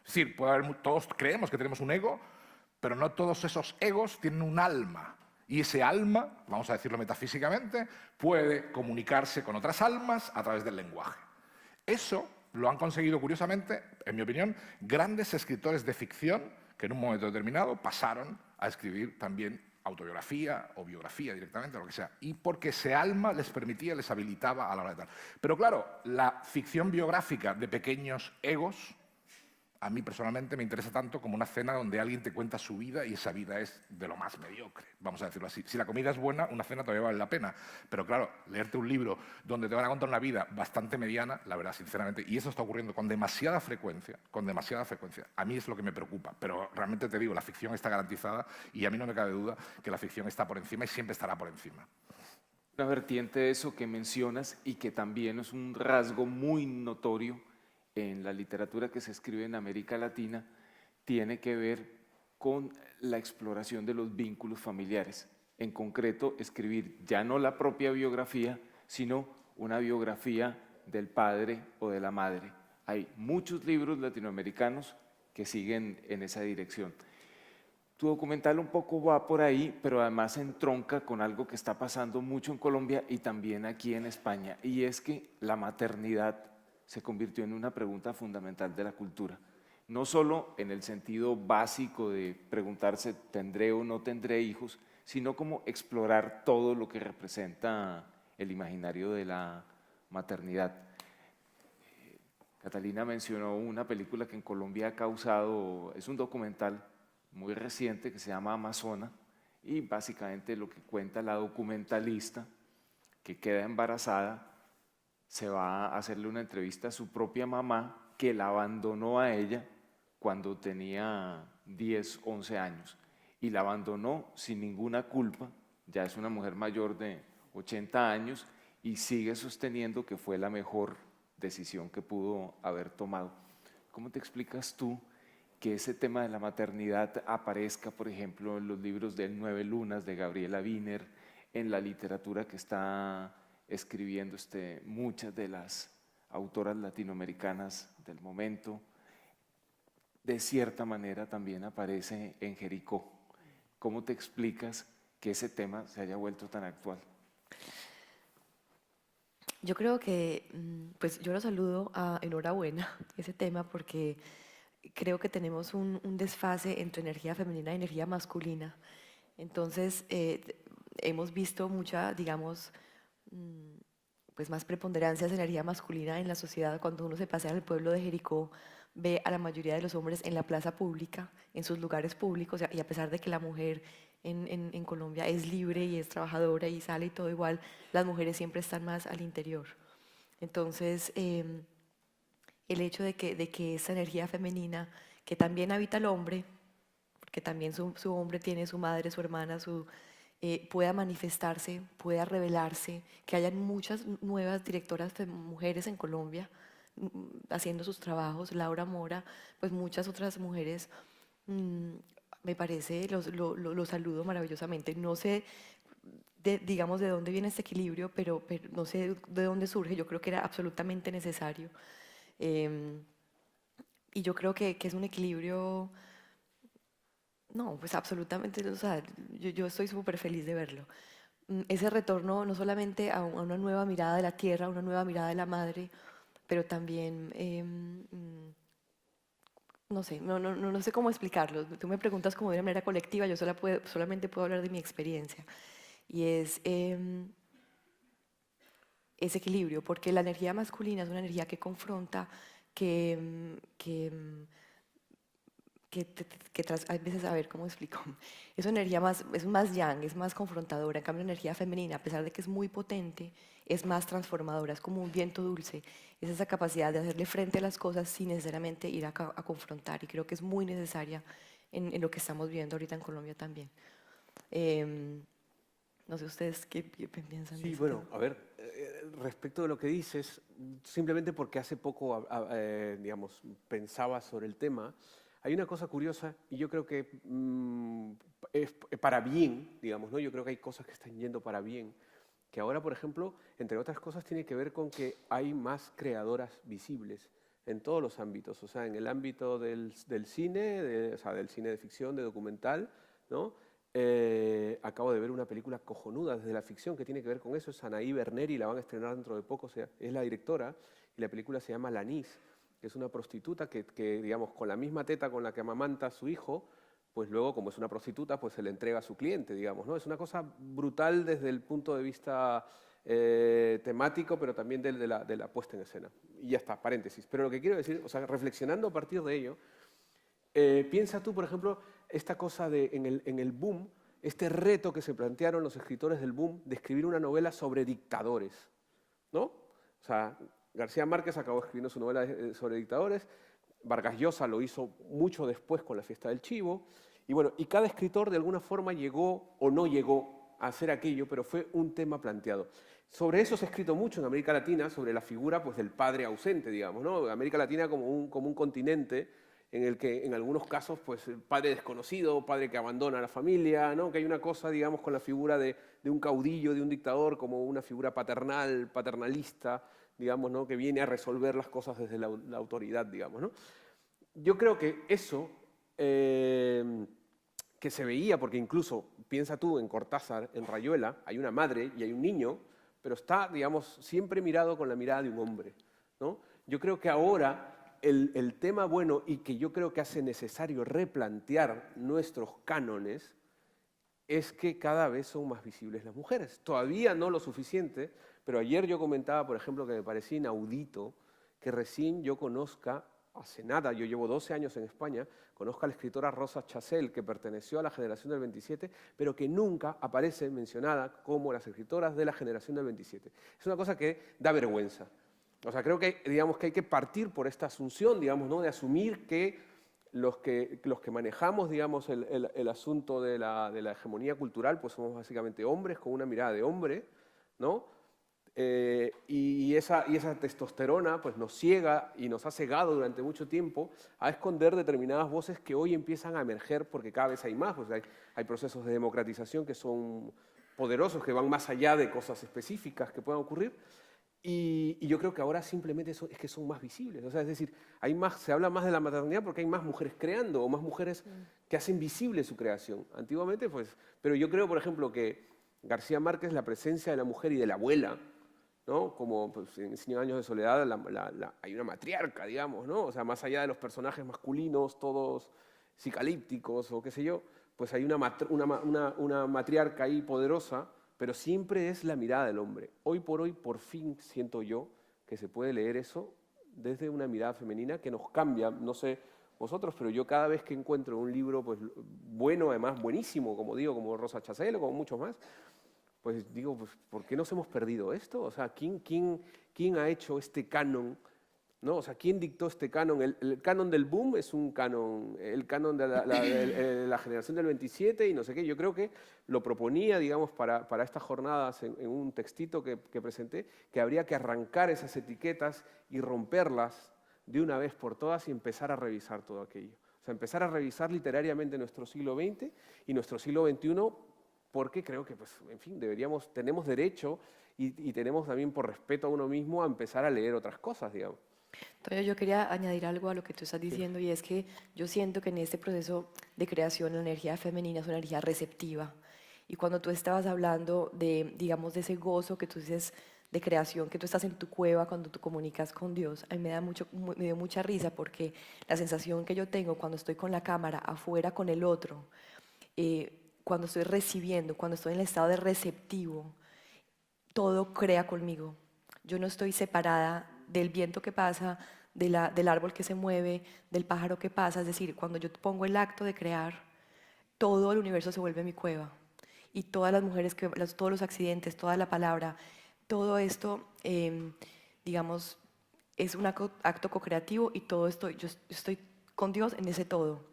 Es decir, todos creemos que tenemos un ego, pero no todos esos egos tienen un alma. Y ese alma, vamos a decirlo metafísicamente, puede comunicarse con otras almas a través del lenguaje. Eso lo han conseguido, curiosamente, en mi opinión, grandes escritores de ficción que en un momento determinado pasaron a escribir también autobiografía o biografía directamente, lo que sea, y porque ese alma les permitía, les habilitaba a la hora de tal. Pero claro, la ficción biográfica de pequeños egos, a mí personalmente me interesa tanto como una cena donde alguien te cuenta su vida y esa vida es de lo más mediocre, vamos a decirlo así. Si la comida es buena, una cena todavía vale la pena. Pero claro, leerte un libro donde te van a contar una vida bastante mediana, la verdad, sinceramente, y eso está ocurriendo con demasiada frecuencia, a mí es lo que me preocupa. Pero realmente te digo, la ficción está garantizada y a mí no me cabe duda que la ficción está por encima y siempre estará por encima. Una vertiente de eso que mencionas y que también es un rasgo muy notorio en la literatura que se escribe en América Latina, tiene que ver con la exploración de los vínculos familiares. En concreto, escribir ya no la propia biografía, sino una biografía del padre o de la madre. Hay muchos libros latinoamericanos que siguen en esa dirección. Tu documental un poco va por ahí, pero además entronca con algo que está pasando mucho en Colombia y también aquí en España, y es que la maternidad se convirtió en una pregunta fundamental de la cultura. No solo en el sentido básico de preguntarse ¿tendré o no tendré hijos?, sino como explorar todo lo que representa el imaginario de la maternidad. Catalina mencionó una película que en Colombia ha causado, es un documental muy reciente que se llama Amazona, y básicamente lo que cuenta la documentalista, que queda embarazada, se va a hacerle una entrevista a su propia mamá, que la abandonó a ella cuando tenía 10, 11 años, y la abandonó sin ninguna culpa. Ya es una mujer mayor de 80 años y sigue sosteniendo que fue la mejor decisión que pudo haber tomado. ¿Cómo te explicas tú que ese tema de la maternidad aparezca, por ejemplo, en los libros de Nueve Lunas de Gabriela Wiener, en la literatura que está escribiendo muchas de las autoras latinoamericanas del momento? De cierta manera también aparece en Jericó. ¿Cómo te explicas que ese tema se haya vuelto tan actual? Yo creo que, pues yo lo saludo enhorabuena ese tema, porque creo que tenemos un desfase entre energía femenina y energía masculina. Entonces, hemos visto mucha, digamos, pues más preponderancia de energía masculina en la sociedad. Cuando uno se pasea en el pueblo de Jericó, ve a la mayoría de los hombres en la plaza pública, en sus lugares públicos, y a pesar de que la mujer en Colombia es libre y es trabajadora y sale y todo igual, las mujeres siempre están más al interior. Entonces, el hecho de que esa energía femenina, que también habita el hombre, porque también su hombre tiene su madre, su hermana, pueda manifestarse, pueda revelarse, que hayan muchas nuevas directoras mujeres en Colombia haciendo sus trabajos, Laura Mora, pues muchas otras mujeres. Me parece, lo saludo maravillosamente. No sé, digamos, de dónde viene este equilibrio, pero no sé de dónde surge. Yo creo que era absolutamente necesario. Y yo creo que es un equilibrio, no, pues absolutamente, o sea, yo estoy súper feliz de verlo. Ese retorno no solamente a una nueva mirada de la tierra, a una nueva mirada de la madre, pero también, no sé, no sé cómo explicarlo. Tú me preguntas como de una manera colectiva, yo solamente puedo hablar de mi experiencia. Y es ese equilibrio, porque la energía masculina es una energía que confronta, a veces, a ver cómo explico, es una energía es más yang, es más confrontadora. En cambio, la energía femenina, a pesar de que es muy potente, es más transformadora, es como un viento dulce, es esa capacidad de hacerle frente a las cosas sin necesariamente ir a confrontar, y creo que es muy necesaria en lo que estamos viendo ahorita en Colombia también. No sé ustedes qué piensan de Sí, eso. bueno, a ver, respecto de lo que dices, simplemente porque hace poco, digamos, pensaba sobre el tema, hay una cosa curiosa, y yo creo que es para bien, digamos, ¿no? Yo creo que hay cosas que están yendo para bien, que ahora, por ejemplo, entre otras cosas, tiene que ver con que hay más creadoras visibles en todos los ámbitos, o sea, en el ámbito del cine, o sea, del cine de ficción, de documental, ¿no? Acabo de ver una película cojonuda desde la ficción que tiene que ver con eso, es Anaí Berneri, la van a estrenar dentro de poco, o sea, es la directora, y la película se llama Lanis, que es una prostituta que, digamos, con la misma teta con la que amamanta a su hijo, pues luego, como es una prostituta, pues se le entrega a su cliente, digamos, ¿no? Es una cosa brutal desde el punto de vista temático, pero también de la puesta en escena. Y ya está, paréntesis. Pero lo que quiero decir, o sea, reflexionando a partir de ello, piensa tú, por ejemplo, esta cosa en el boom, este reto que se plantearon los escritores del boom de escribir una novela sobre dictadores, ¿no? O sea, García Márquez acabó escribiendo su novela sobre dictadores, Vargas Llosa lo hizo mucho después con La fiesta del chivo, y bueno, y cada escritor de alguna forma llegó o no llegó a hacer aquello, pero fue un tema planteado. Sobre eso se ha escrito mucho en América Latina, sobre la figura pues, del padre ausente, digamos, ¿no? América Latina como un continente en el que en algunos casos, pues, el padre desconocido, padre que abandona a la familia, ¿no? Que hay una cosa, digamos, con la figura de un caudillo, de un dictador, como una figura paternal, paternalista, digamos, ¿no? Que viene a resolver las cosas desde la autoridad, digamos, ¿no? Yo creo que eso que se veía, porque incluso, piensa tú, en Cortázar, en Rayuela, hay una madre y hay un niño, pero está, digamos, siempre mirado con la mirada de un hombre, ¿no? Yo creo que ahora el tema bueno y que yo creo que hace necesario replantear nuestros cánones es que cada vez son más visibles las mujeres. Todavía no lo suficiente, pero ayer yo comentaba, por ejemplo, que me parecía inaudito que recién yo conozca, hace nada, yo llevo 12 años en España, conozca a la escritora Rosa Chazelle, que perteneció a la generación del 27, pero que nunca aparece mencionada como las escritoras de la generación del 27. Es una cosa que da vergüenza. O sea, creo que, digamos, que hay que partir por esta asunción, digamos, ¿no?, de asumir que los que manejamos, digamos, el asunto de la hegemonía cultural, pues somos básicamente hombres con una mirada de hombre, ¿no? Y esa testosterona pues nos ciega y nos ha cegado durante mucho tiempo a esconder determinadas voces que hoy empiezan a emerger porque cada vez hay más. Pues hay procesos de democratización que son poderosos, que van más allá de cosas específicas que puedan ocurrir. Y yo creo que ahora simplemente es que son más visibles. O sea, es decir, se habla más de la maternidad porque hay más mujeres creando o más mujeres que hacen visible su creación. Antiguamente, pues... Pero yo creo, por ejemplo, que García Márquez, la presencia de la mujer y de la abuela, ¿no? Como pues, en 100 años de soledad hay una matriarca, digamos, ¿no? O sea, más allá de los personajes masculinos, todos psicalípticos o qué sé yo, pues hay una matriarca ahí poderosa, pero siempre es la mirada del hombre. Hoy por hoy, por fin, siento yo que se puede leer eso desde una mirada femenina que nos cambia, no sé vosotros, pero yo cada vez que encuentro un libro pues, bueno, además buenísimo, como digo, como Rosa Chazelle o como muchos más, pues digo, pues, ¿por qué nos hemos perdido esto? O sea, ¿quién ha hecho este canon? ¿No? O sea, ¿quién dictó este canon? El canon del boom es un canon, el canon de la generación del 27 y no sé qué. Yo creo que lo proponía, digamos, para estas jornadas en un textito que presenté, que habría que arrancar esas etiquetas y romperlas de una vez por todas y empezar a revisar todo aquello. O sea, empezar a revisar literariamente nuestro siglo XX y nuestro siglo XXI, porque creo que, pues, en fin, tenemos derecho y tenemos también por respeto a uno mismo a empezar a leer otras cosas, digamos. Entonces yo quería añadir algo a lo que tú estás diciendo y es que yo siento que en este proceso de creación la energía femenina es una energía receptiva y cuando tú estabas hablando de, digamos, de ese gozo que tú dices de creación, que tú estás en tu cueva cuando tú comunicas con Dios, a mí me dio mucha risa porque la sensación que yo tengo cuando estoy con la cámara afuera con el otro, cuando estoy recibiendo, cuando estoy en el estado de receptivo, todo crea conmigo. Yo no estoy separada del viento que pasa, del árbol que se mueve, del pájaro que pasa. Es decir, cuando yo pongo el acto de crear, todo el universo se vuelve mi cueva. Y todas las mujeres, todos los accidentes, toda la palabra, todo esto, digamos, es un acto co-creativo y yo estoy con Dios en ese todo.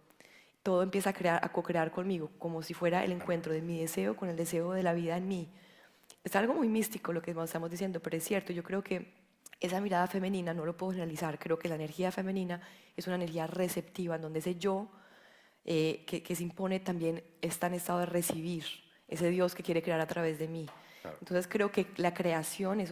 Todo empieza a co-crear conmigo, como si fuera el encuentro de mi deseo con el deseo de la vida en mí. Es algo muy místico lo que estamos diciendo, pero es cierto, yo creo que esa mirada femenina, no lo puedo generalizar, creo que la energía femenina es una energía receptiva, en donde ese yo que se impone también está en estado de recibir, ese Dios que quiere crear a través de mí. Claro. Entonces creo que la creación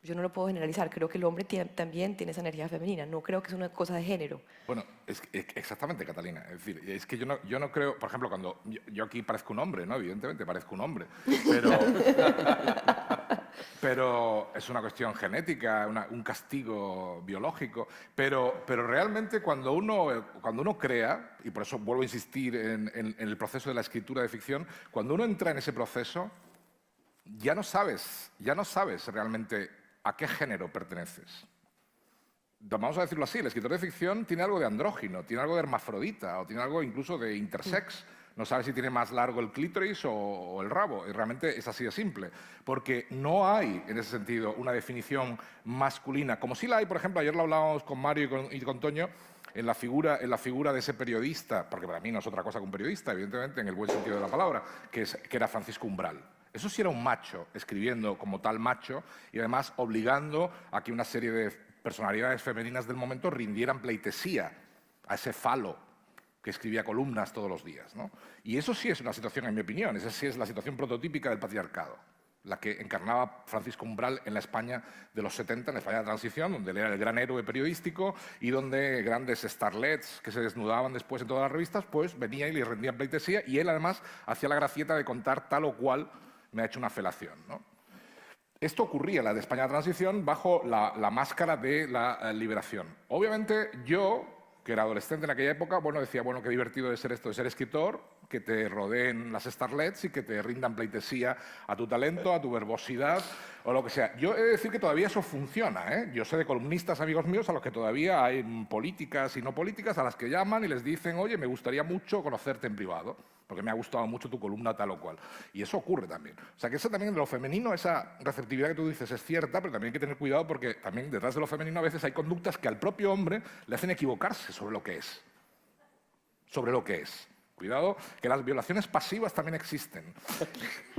yo no lo puedo generalizar, creo que el hombre también tiene esa energía femenina, no creo que es una cosa de género. Bueno, exactamente, Catalina. Es decir, es que yo no creo, por ejemplo, cuando yo aquí parezco un hombre, ¿no? Evidentemente parezco un hombre, pero es una cuestión genética, un castigo biológico, pero realmente cuando uno crea, y por eso vuelvo a insistir en el proceso de la escritura de ficción, cuando uno entra en ese proceso, ya no sabes realmente a qué género perteneces. Vamos a decirlo así, el escritor de ficción tiene algo de andrógino, tiene algo de hermafrodita o tiene algo incluso de intersex. No sabe si tiene más largo el clítoris o el rabo. Y realmente es así de simple. Porque no hay, en ese sentido, una definición masculina. Como sí la hay, por ejemplo, ayer lo hablábamos con Mario y con Toño, en la figura de ese periodista, porque para mí no es otra cosa que un periodista, evidentemente, en el buen sentido de la palabra, que era Francisco Umbral. Eso sí era un macho, escribiendo como tal macho, y además obligando a que una serie de personalidades femeninas del momento rindieran pleitesía a ese falo que escribía columnas todos los días, ¿no? Y eso sí es una situación, en mi opinión, esa sí es la situación prototípica del patriarcado, la que encarnaba Francisco Umbral en la España de los 70, en la España de la transición, donde él era el gran héroe periodístico y donde grandes starlets que se desnudaban después en todas las revistas, pues venía y le rendían pleitesía y él además hacía la gracieta de contar tal o cual me ha hecho una felación, ¿no? Esto ocurría en la de España de transición bajo la máscara de la liberación. Obviamente yo, que era adolescente en aquella época, bueno, decía, bueno, qué divertido de ser esto, de ser escritor, que te rodeen las starlets y que te rindan pleitesía a tu talento, a tu verbosidad o lo que sea. Yo he de decir que todavía eso funciona, ¿eh? Yo sé de columnistas, amigos míos, a los que todavía hay políticas y no políticas, a las que llaman y les dicen, oye, me gustaría mucho conocerte en privado, porque me ha gustado mucho tu columna tal o cual. Y eso ocurre también. O sea, que eso también de lo femenino, esa receptividad que tú dices es cierta, pero también hay que tener cuidado porque también detrás de lo femenino a veces hay conductas que al propio hombre le hacen equivocarse sobre lo que es. Sobre lo que es. Cuidado, que las violaciones pasivas también existen.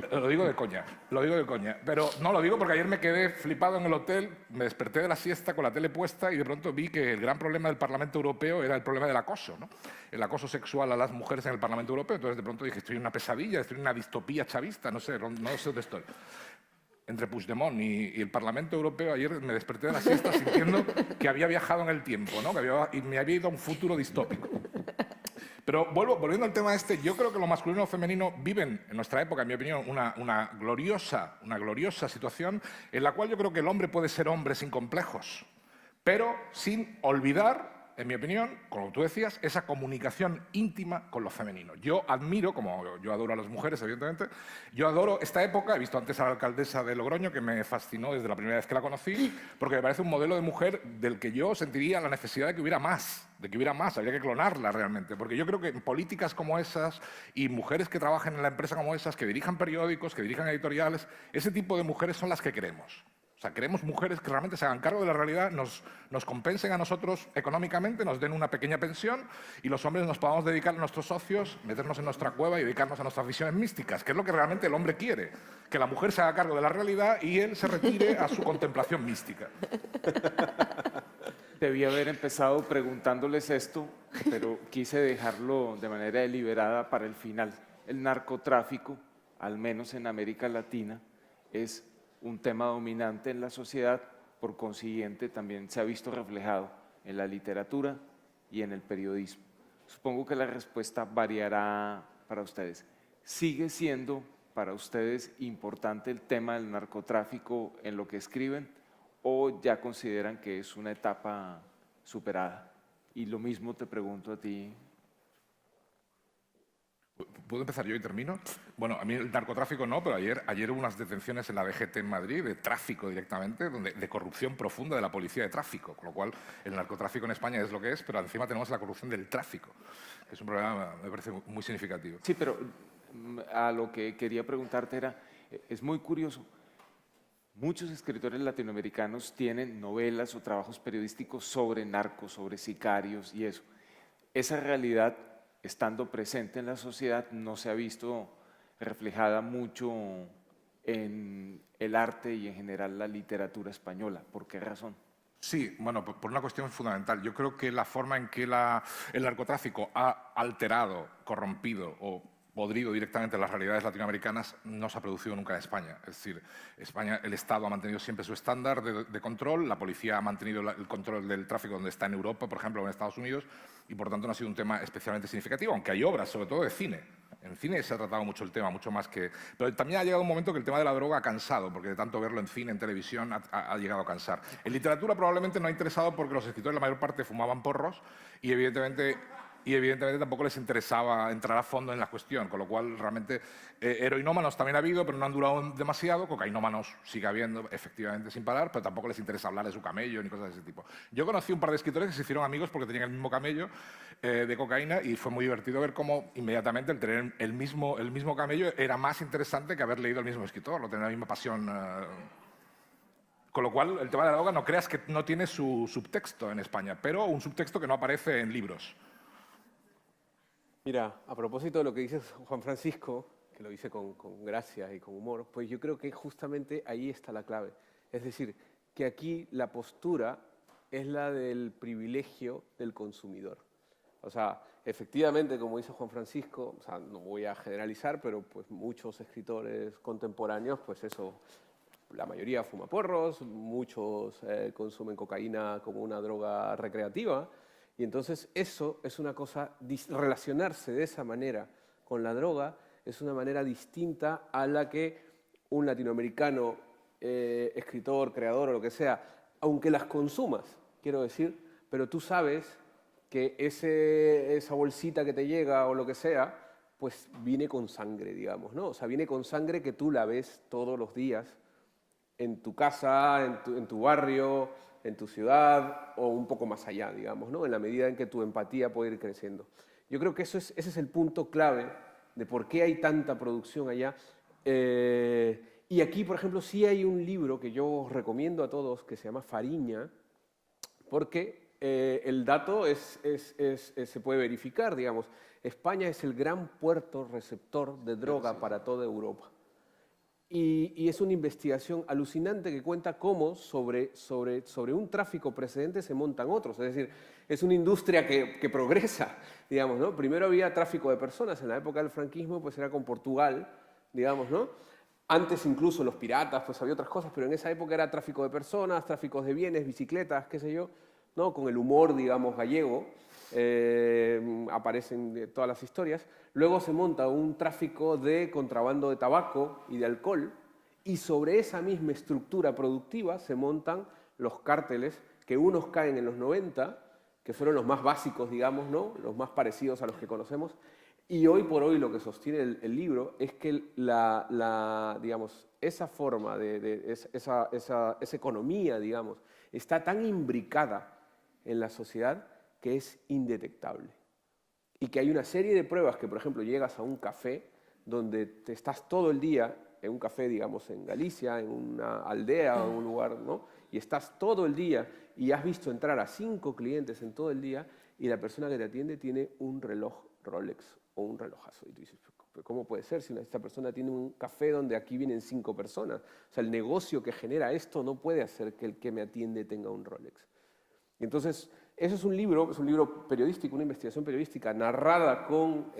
Lo digo de coña, lo digo de coña. Pero no lo digo porque ayer me quedé flipado en el hotel, me desperté de la siesta con la tele puesta y de pronto vi que el gran problema del Parlamento Europeo era el problema del acoso, ¿no? El acoso sexual a las mujeres en el Parlamento Europeo. Entonces de pronto dije, estoy en una pesadilla, estoy en una distopía chavista, no sé dónde estoy. Entre Puigdemont y el Parlamento Europeo, ayer me desperté de la siesta sintiendo que había viajado en el tiempo, ¿no? Y me había ido a un futuro distópico. Pero volviendo al tema este, yo creo que lo masculino y lo femenino viven, en nuestra época, en mi opinión, una gloriosa situación en la cual yo creo que el hombre puede ser hombre sin complejos, pero sin olvidar, en mi opinión, como tú decías, esa comunicación íntima con lo femenino. Yo admiro, como yo adoro a las mujeres, evidentemente, yo adoro esta época, he visto antes a la alcaldesa de Logroño, que me fascinó desde la primera vez que la conocí, porque me parece un modelo de mujer del que yo sentiría la necesidad de que hubiera más, habría que clonarla realmente, porque yo creo que en políticas como esas y mujeres que trabajen en la empresa como esas, que dirijan periódicos, que dirijan editoriales, ese tipo de mujeres son las que queremos. O sea, queremos mujeres que realmente se hagan cargo de la realidad, nos compensen a nosotros económicamente, nos den una pequeña pensión y los hombres nos podamos dedicar a nuestros socios, meternos en nuestra cueva y dedicarnos a nuestras visiones místicas, que es lo que realmente el hombre quiere, que la mujer se haga cargo de la realidad y él se retire a su contemplación mística. Debí haber empezado preguntándoles esto, pero quise dejarlo de manera deliberada para el final. El narcotráfico, al menos en América Latina, es un tema dominante en la sociedad, por consiguiente también se ha visto reflejado en la literatura y en el periodismo. Supongo que la respuesta variará para ustedes. ¿Sigue siendo para ustedes importante el tema del narcotráfico en lo que escriben o ya consideran que es una etapa superada? Y lo mismo te pregunto a ti. ¿Puedo empezar yo y termino? Bueno, a mí el narcotráfico no, pero ayer hubo unas detenciones en la DGT en Madrid de tráfico directamente, de corrupción profunda de la policía de tráfico, con lo cual el narcotráfico en España es lo que es, pero encima tenemos la corrupción del tráfico, que es un problema, me parece, muy significativo. Sí, pero a lo que quería preguntarte era, es muy curioso, muchos escritores latinoamericanos tienen novelas o trabajos periodísticos sobre narcos, sobre sicarios y eso. Esa realidad, estando presente en la sociedad, no se ha visto reflejada mucho en el arte y en general la literatura española. ¿Por qué razón? Sí, bueno, por una cuestión fundamental. Yo creo que la forma en que el narcotráfico ha alterado, corrompido o podrido directamente las realidades latinoamericanas no se ha producido nunca en España. Es decir, España, el Estado ha mantenido siempre su estándar de control, la policía ha mantenido el control del tráfico donde está en Europa, por ejemplo, o en Estados Unidos, y por tanto no ha sido un tema especialmente significativo, aunque hay obras, sobre todo de cine. En cine se ha tratado mucho el tema, mucho más que... Pero también ha llegado un momento que el tema de la droga ha cansado, porque de tanto verlo en cine, en televisión, ha llegado a cansar. En literatura probablemente no ha interesado porque los escritores la mayor parte fumaban porros y evidentemente tampoco les interesaba entrar a fondo en la cuestión, con lo cual realmente heroinómanos también ha habido, pero no han durado demasiado, cocainómanos sigue habiendo efectivamente sin parar, pero tampoco les interesa hablar de su camello ni cosas de ese tipo. Yo conocí un par de escritores que se hicieron amigos porque tenían el mismo camello de cocaína y fue muy divertido ver cómo inmediatamente el tener el mismo camello era más interesante que haber leído el mismo escritor, o tener la misma pasión. Con lo cual, el tema de la droga no creas que no tiene su subtexto en España, pero un subtexto que no aparece en libros. Mira, a propósito de lo que dices, Juan Francisco, que lo dice con gracia y con humor, pues yo creo que justamente ahí está la clave. Es decir, que aquí la postura es la del privilegio del consumidor. O sea, efectivamente, como dice Juan Francisco, o sea, no voy a generalizar, pero pues muchos escritores contemporáneos, pues eso, la mayoría fuma porros, muchos consumen cocaína como una droga recreativa. Y entonces eso es una cosa, relacionarse de esa manera con la droga es una manera distinta a la que un latinoamericano escritor, creador o lo que sea, aunque las consumas, quiero decir, pero tú sabes que esa bolsita que te llega o lo que sea, pues viene con sangre, digamos, ¿no? O sea, viene con sangre que tú la ves todos los días en tu casa, en tu barrio, en tu ciudad o un poco más allá, digamos, ¿no? En la medida en que tu empatía puede ir creciendo. Yo creo que ese es el punto clave de por qué hay tanta producción allá. Y aquí, por ejemplo, sí hay un libro que yo os recomiendo a todos que se llama Fariña, porque el dato se puede verificar, digamos. España es el gran puerto receptor de droga para toda Europa. Y es una investigación alucinante que cuenta cómo sobre un tráfico precedente se montan otros. Es decir, es una industria que progresa, digamos, ¿no? Primero había tráfico de personas. En la época del franquismo, pues era con Portugal, digamos, ¿no? Antes incluso los piratas, pues había otras cosas, pero en esa época era tráfico de personas, tráfico de bienes, bicicletas, qué sé yo, ¿no? Con el humor, digamos, gallego, aparecen todas las historias. Luego se monta un tráfico de contrabando de tabaco y de alcohol, y sobre esa misma estructura productiva se montan los cárteles, que unos caen en los 90, que fueron los más básicos, digamos, ¿no? Los más parecidos a los que conocemos, y hoy por hoy lo que sostiene el libro es que digamos, esa forma, esa economía, digamos, está tan imbricada en la sociedad que es indetectable. Y que hay una serie de pruebas que, por ejemplo, llegas a un café donde te estás todo el día, en un café, digamos, en Galicia, en una aldea o en un lugar, ¿no? Y estás todo el día y has visto entrar a 5 clientes en todo el día y la persona que te atiende tiene un reloj Rolex o un relojazo. Y tú dices, ¿cómo puede ser si esta persona tiene un café donde aquí vienen 5 personas? O sea, el negocio que genera esto no puede hacer que el que me atiende tenga un Rolex. Y entonces, eso es un libro periodístico, una investigación periodística narrada con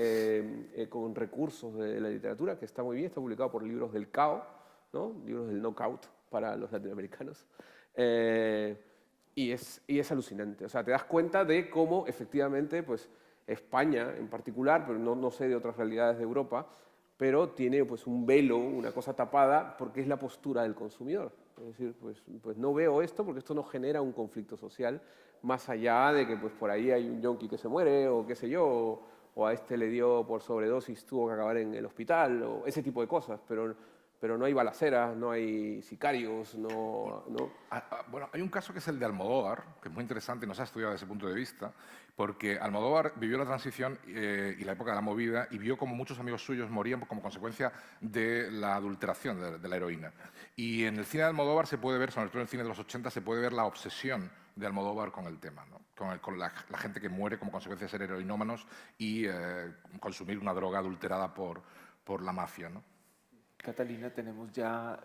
recursos de la literatura, que está muy bien, está publicado por Libros del Cao, ¿no? Libros del Knockout para los latinoamericanos. Y es alucinante. O sea, te das cuenta de cómo efectivamente, pues, España en particular, pero no sé de otras realidades de Europa, pero tiene pues un velo, una cosa tapada, porque es la postura del consumidor. Es decir, pues no veo esto porque esto no genera un conflicto social, más allá de que pues por ahí hay un yonki que se muere, o qué sé yo, o a este le dio por sobredosis, tuvo que acabar en el hospital, o ese tipo de cosas, pero no hay balaceras, no hay sicarios, no. Bueno, hay un caso que es el de Almodóvar, que es muy interesante y nos ha estudiado desde ese punto de vista, porque Almodóvar vivió la transición y la época de la movida y vio como muchos amigos suyos morían como consecuencia de la adulteración de la heroína. Y en el cine de Almodóvar se puede ver, sobre todo en el cine de los 80, se puede ver la obsesión de Almodóvar con el tema, ¿no? Con la gente que muere como consecuencia de ser heroinómanos y consumir una droga adulterada por la mafia, ¿no? Catalina, tenemos ya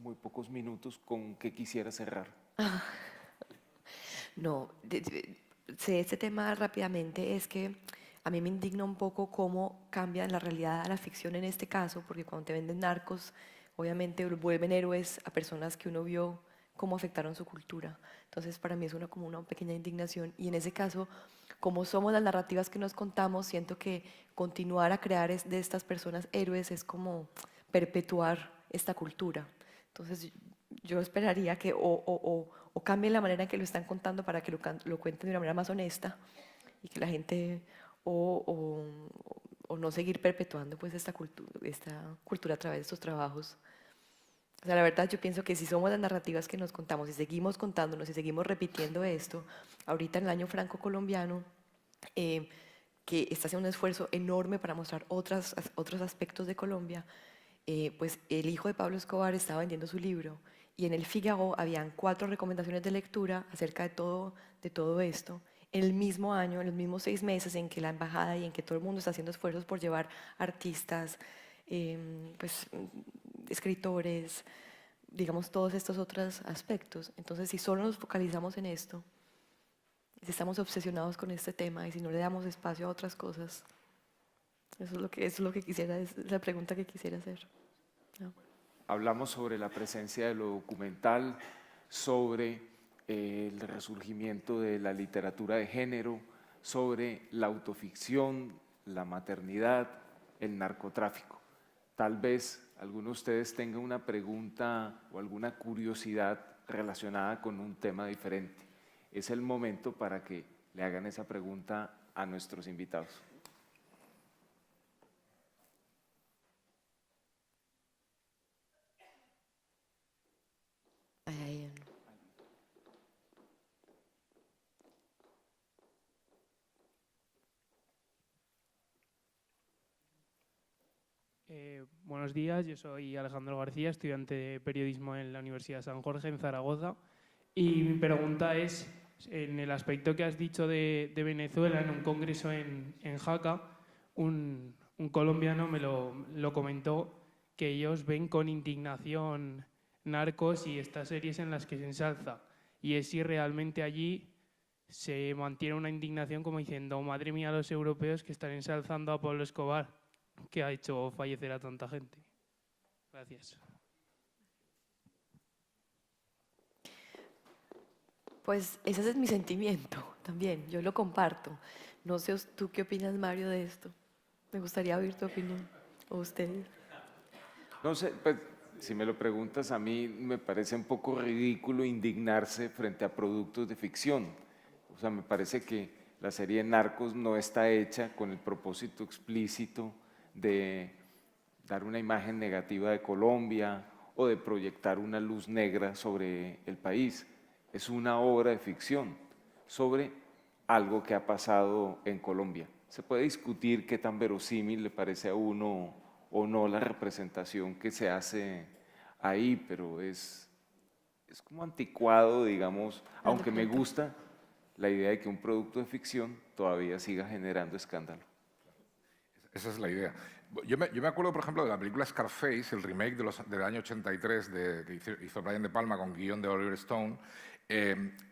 muy pocos minutos. ¿Con qué quisiera cerrar? No, sé este tema rápidamente, es que a mí me indigna un poco cómo cambia la realidad a la ficción en este caso, porque cuando te venden narcos, obviamente vuelven héroes a personas que uno vio cómo afectaron su cultura. Entonces, para mí es como una pequeña indignación. Y en ese caso, como somos las narrativas que nos contamos, siento que continuar a crear de estas personas héroes es como perpetuar esta cultura. Entonces, yo esperaría que o cambien la manera en que lo están contando para que lo cuenten de una manera más honesta y que la gente, o no seguir perpetuando pues esta cultura a través de estos trabajos. O sea, la verdad yo pienso que si somos las narrativas que nos contamos y seguimos contándonos y seguimos repitiendo esto, ahorita en el año franco-colombiano, que está haciendo un esfuerzo enorme para mostrar otros aspectos de Colombia, pues el hijo de Pablo Escobar estaba vendiendo su libro y en el Figaro habían 4 recomendaciones de lectura acerca de todo esto. En el mismo año, en los mismos 6 meses en que la embajada y en que todo el mundo está haciendo esfuerzos por llevar artistas, pues, escritores, digamos, todos estos otros aspectos. Entonces, si solo nos focalizamos en esto, si estamos obsesionados con este tema y si no le damos espacio a otras cosas, eso es lo que quisiera, es la pregunta que quisiera hacer. No. Hablamos sobre la presencia de lo documental, sobre el resurgimiento de la literatura de género, sobre la autoficción, la maternidad, el narcotráfico. tal vez alguno de ustedes tenga una pregunta o alguna curiosidad relacionada con un tema diferente. Es el momento para que le hagan esa pregunta a nuestros invitados. Ahí. Buenos días, yo soy Alejandro García, estudiante de periodismo en la Universidad San Jorge, en Zaragoza. Y mi pregunta es, en el aspecto que has dicho de Venezuela, en un congreso en Jaca, un colombiano me lo comentó, que ellos ven con indignación Narcos y estas series en las que se ensalza. Y es si realmente allí se mantiene una indignación como diciendo, madre mía, los europeos que están ensalzando a Pablo Escobar, que ha hecho fallecer a tanta gente. Gracias. Pues ese es mi sentimiento también, yo lo comparto. No sé tú qué opinas, Mario, de esto. Me gustaría oír tu opinión, o ustedes. No sé, pues, si me lo preguntas, a mí me parece un poco ridículo indignarse frente a productos de ficción. O sea, me parece que la serie Narcos no está hecha con el propósito explícito de dar una imagen negativa de Colombia o de proyectar una luz negra sobre el país. Es una obra de ficción sobre algo que ha pasado en Colombia. Se puede discutir qué tan verosímil le parece a uno o no la representación que se hace ahí, pero es como anticuado, digamos, aunque me gusta la idea de que un producto de ficción todavía siga generando escándalo. Esa es la idea. Yo me acuerdo, por ejemplo, de la película Scarface, el remake del año 83 que hizo Brian De Palma con guión de Oliver Stone.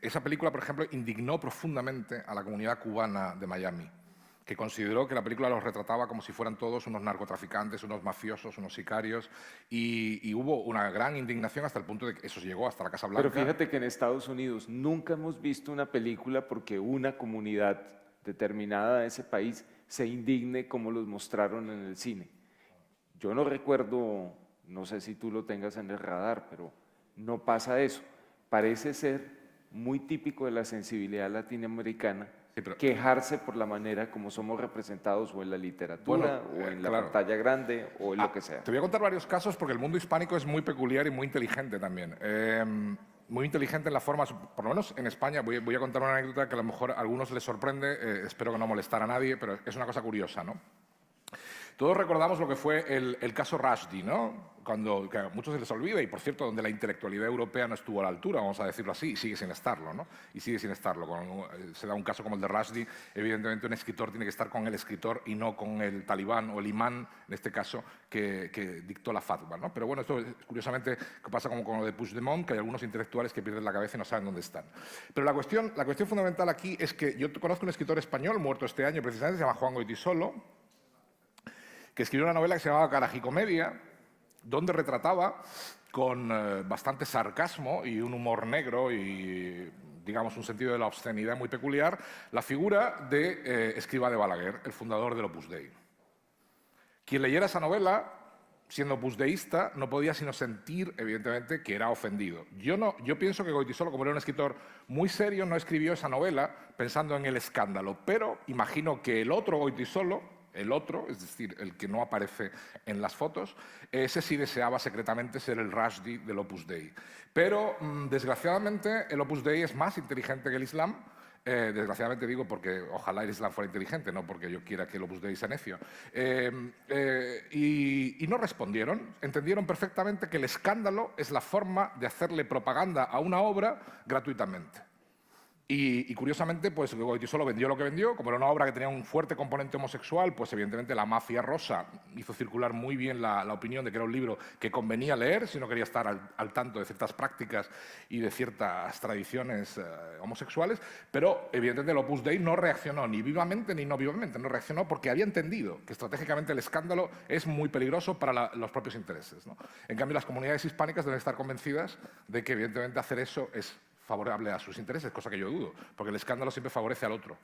Esa película, por ejemplo, indignó profundamente a la comunidad cubana de Miami, que consideró que la película los retrataba como si fueran todos unos narcotraficantes, unos mafiosos, unos sicarios, y hubo una gran indignación hasta el punto de que eso llegó hasta la Casa Blanca. Pero fíjate que en Estados Unidos nunca hemos visto una película porque una comunidad determinada de ese país se indigne como los mostraron en el cine. Yo no recuerdo, no sé si tú lo tengas en el radar, pero no pasa eso. Parece ser muy típico de la sensibilidad latinoamericana quejarse por la manera como somos representados o en la literatura, o en la pantalla grande, o en lo que sea. Te voy a contar varios casos porque el mundo hispánico es muy peculiar y muy inteligente también. Muy inteligente en la forma, por lo menos en España, voy a contar una anécdota que a lo mejor a algunos les sorprende, espero que no molestar a nadie, pero es una cosa curiosa, ¿no? Todos recordamos lo que fue el caso Rushdie, ¿no? Que a muchos se les olvida, y por cierto, donde la intelectualidad europea no estuvo a la altura, vamos a decirlo así, y sigue sin estarlo, ¿no? Y sigue sin estarlo. Cuando se da un caso como el de Rushdie, evidentemente un escritor tiene que estar con el escritor y no con el talibán o el imán, en este caso, que dictó la fatwa, ¿no? Pero bueno, esto curiosamente pasa como con lo de Puigdemont, que hay algunos intelectuales que pierden la cabeza y no saben dónde están. Pero la cuestión fundamental aquí es que yo conozco un escritor español, muerto este año precisamente, se llama Juan Goytisolo, que escribió una novela que se llamaba Caragicomedia, donde retrataba con bastante sarcasmo y un humor negro y, digamos, un sentido de la obscenidad muy peculiar, la figura de Escrivá de Balaguer, el fundador del Opus Dei. Quien leyera esa novela, siendo opusdeísta, no podía sino sentir, evidentemente, que era ofendido. Yo pienso que Goytisolo, como era un escritor muy serio, no escribió esa novela pensando en el escándalo, pero imagino que el otro Goytisolo, el otro, es decir, el que no aparece en las fotos, ese sí deseaba secretamente ser el Rushdie del Opus Dei. Pero, desgraciadamente, el Opus Dei es más inteligente que el Islam. Desgraciadamente digo porque ojalá el Islam fuera inteligente, no porque yo quiera que el Opus Dei sea necio. Y no respondieron. Entendieron perfectamente que el escándalo es la forma de hacerle propaganda a una obra gratuitamente. Y curiosamente, pues Goytisolo vendió lo que vendió. Como era una obra que tenía un fuerte componente homosexual, pues evidentemente la mafia rosa hizo circular muy bien la opinión de que era un libro que convenía leer si no quería estar al tanto de ciertas prácticas y de ciertas tradiciones homosexuales. Pero evidentemente el Opus Dei no reaccionó ni vivamente ni no vivamente, no reaccionó porque había entendido que estratégicamente el escándalo es muy peligroso para los propios intereses, ¿no? En cambio, las comunidades hispánicas deben estar convencidas de que evidentemente hacer eso es favorable a sus intereses, cosa que yo dudo, porque el escándalo siempre favorece al otro.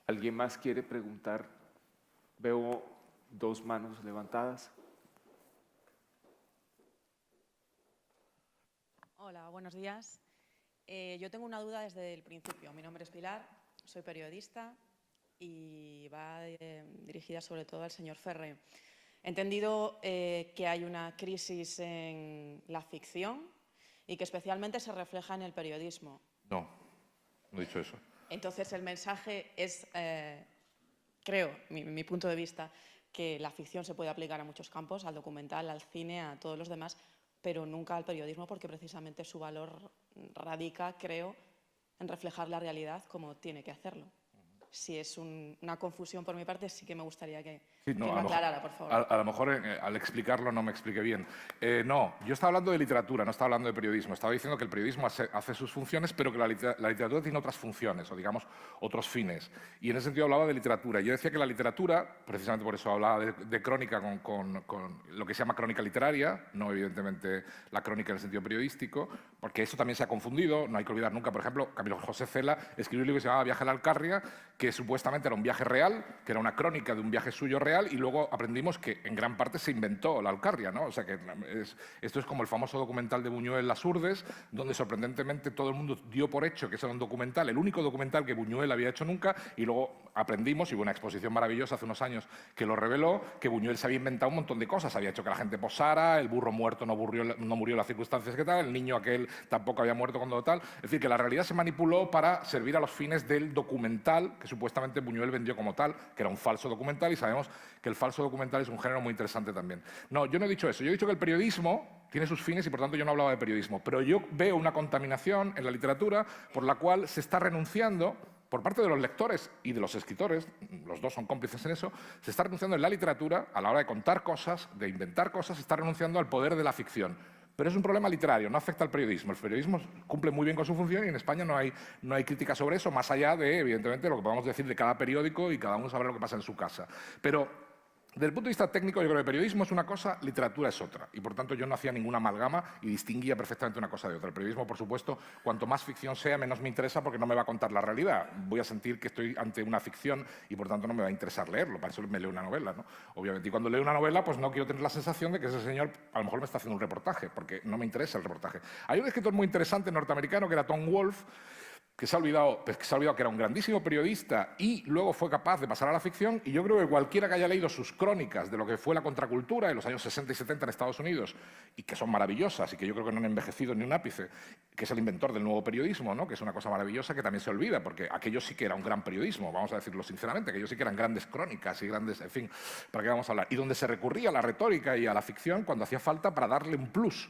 ¿Alguien más quiere preguntar? Veo 2 manos levantadas. Hola, buenos días. Yo tengo una duda desde el principio. Mi nombre es Pilar, soy periodista y va dirigida sobre todo al señor Ferré. He entendido que hay una crisis en la ficción y que especialmente se refleja en el periodismo. No, no he dicho eso. Entonces el mensaje es, creo, mi punto de vista, que la ficción se puede aplicar a muchos campos, al documental, al cine, a todos los demás, pero nunca al periodismo, porque precisamente su valor radica, creo, en reflejar la realidad como tiene que hacerlo. Si es una confusión por mi parte, sí que me gustaría que me aclarara, por favor. A lo mejor al explicarlo no me expliqué bien. No, yo estaba hablando de literatura, no estaba hablando de periodismo. Estaba diciendo que el periodismo hace sus funciones, pero que la literatura tiene otras funciones, o digamos, otros fines. Y en ese sentido hablaba de literatura. Yo decía que la literatura, precisamente por eso hablaba de crónica con lo que se llama crónica literaria, no evidentemente la crónica en el sentido periodístico, porque eso también se ha confundido. No hay que olvidar nunca, por ejemplo, Camilo José Cela escribió un libro que se llamaba Viaje a la Alcarria, que supuestamente era un viaje real, que era una crónica de un viaje suyo real, y luego aprendimos que en gran parte se inventó la Alcarria, ¿no? O sea que esto es como el famoso documental de Buñuel, Las Urdes, donde sorprendentemente todo el mundo dio por hecho que ese era un documental, el único documental que Buñuel había hecho nunca, y luego aprendimos, y hubo una exposición maravillosa hace unos años que lo reveló, que Buñuel se había inventado un montón de cosas, había hecho que la gente posara, el burro muerto no murió en las circunstancias que tal, el niño aquel tampoco había muerto cuando tal, es decir, que la realidad se manipuló para servir a los fines del documental que supuestamente Buñuel vendió como tal, que era un falso documental, y sabemos que el falso documental es un género muy interesante también. No, yo no he dicho eso, yo he dicho que el periodismo tiene sus fines y por tanto yo no hablaba de periodismo, pero yo veo una contaminación en la literatura por la cual se está renunciando por parte de los lectores y de los escritores, los dos son cómplices en eso, se está renunciando en la literatura, a la hora de contar cosas, de inventar cosas, se está renunciando al poder de la ficción. Pero es un problema literario, no afecta al periodismo. El periodismo cumple muy bien con su función y en España no hay crítica sobre eso, más allá de, evidentemente, lo que podamos decir de cada periódico y cada uno sabrá lo que pasa en su casa. Pero desde el punto de vista técnico, yo creo que el periodismo es una cosa, literatura es otra. Y por tanto yo no hacía ninguna amalgama y distinguía perfectamente una cosa de otra. El periodismo, por supuesto, cuanto más ficción sea, menos me interesa porque no me va a contar la realidad. Voy a sentir que estoy ante una ficción y por tanto no me va a interesar leerlo. Para eso me leo una novela, ¿no? Obviamente. Y cuando leo una novela, pues no quiero tener la sensación de que ese señor a lo mejor me está haciendo un reportaje, porque no me interesa el reportaje. Hay un escritor muy interesante norteamericano que era Tom Wolfe, que se ha olvidado que era un grandísimo periodista y luego fue capaz de pasar a la ficción, y yo creo que cualquiera que haya leído sus crónicas de lo que fue la contracultura en los años 60 y 70 en Estados Unidos, y que son maravillosas y que yo creo que no han envejecido ni un ápice, que es el inventor del nuevo periodismo, ¿no? Que es una cosa maravillosa que también se olvida, porque aquello sí que era un gran periodismo, vamos a decirlo sinceramente, aquello sí que eran grandes crónicas y grandes, en fin, ¿para qué vamos a hablar? Y donde se recurría a la retórica y a la ficción cuando hacía falta para darle un plus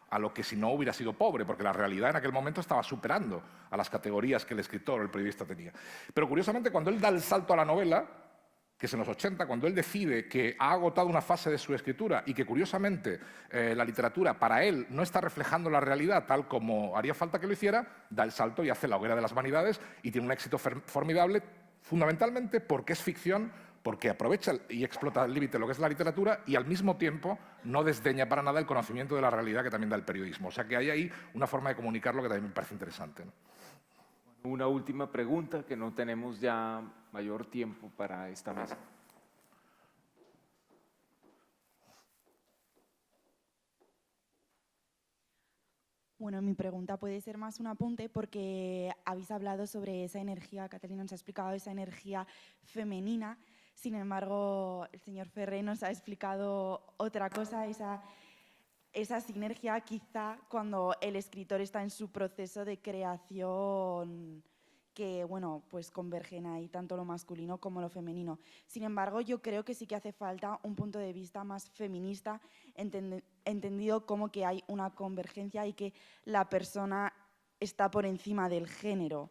a lo que si no hubiera sido pobre, porque la realidad en aquel momento estaba superando a las categorías que el escritor o el periodista tenía. Pero curiosamente, cuando él da el salto a la novela, que es en los 80, cuando él decide que ha agotado una fase de su escritura y que curiosamente la literatura para él no está reflejando la realidad tal como haría falta que lo hiciera, da el salto y hace La hoguera de las vanidades y tiene un éxito formidable, fundamentalmente porque es ficción, porque aprovecha y explota al límite lo que es la literatura y al mismo tiempo no desdeña para nada el conocimiento de la realidad que también da el periodismo. O sea que hay ahí una forma de comunicarlo que también me parece interesante, ¿no? Una última pregunta, que no tenemos ya mayor tiempo para esta mesa. Bueno, mi pregunta puede ser más un apunte porque habéis hablado sobre esa energía, Catalina nos ha explicado esa energía femenina. Sin embargo, el señor Ferré nos ha explicado otra cosa, esa sinergia quizá cuando el escritor está en su proceso de creación, que bueno, pues convergen ahí tanto lo masculino como lo femenino. Sin embargo, yo creo que sí que hace falta un punto de vista más feminista, entendido como que hay una convergencia y que la persona está por encima del género.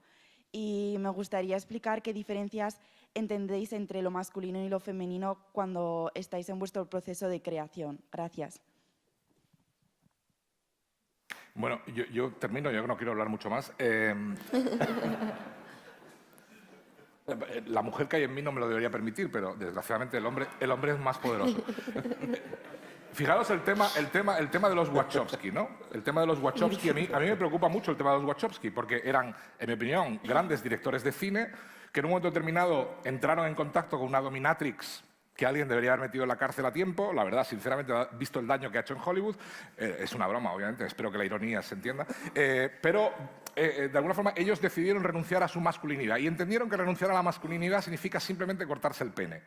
Y me gustaría explicar qué diferencias entendéis entre lo masculino y lo femenino cuando estáis en vuestro proceso de creación. Gracias. Bueno, yo termino, yo no quiero hablar mucho más. La mujer que hay en mí no me lo debería permitir, pero desgraciadamente el hombre es más poderoso. Fijaros el tema de los Wachowski, ¿no? El tema de los Wachowski, a mí me preocupa mucho el tema de los Wachowski, porque eran, en mi opinión, grandes directores de cine que en un momento determinado entraron en contacto con una dominatrix que alguien debería haber metido en la cárcel a tiempo. La verdad, sinceramente, visto el daño que ha hecho en Hollywood, es una broma, obviamente, espero que la ironía se entienda, pero de alguna forma ellos decidieron renunciar a su masculinidad y entendieron que renunciar a la masculinidad significa simplemente cortarse el pene.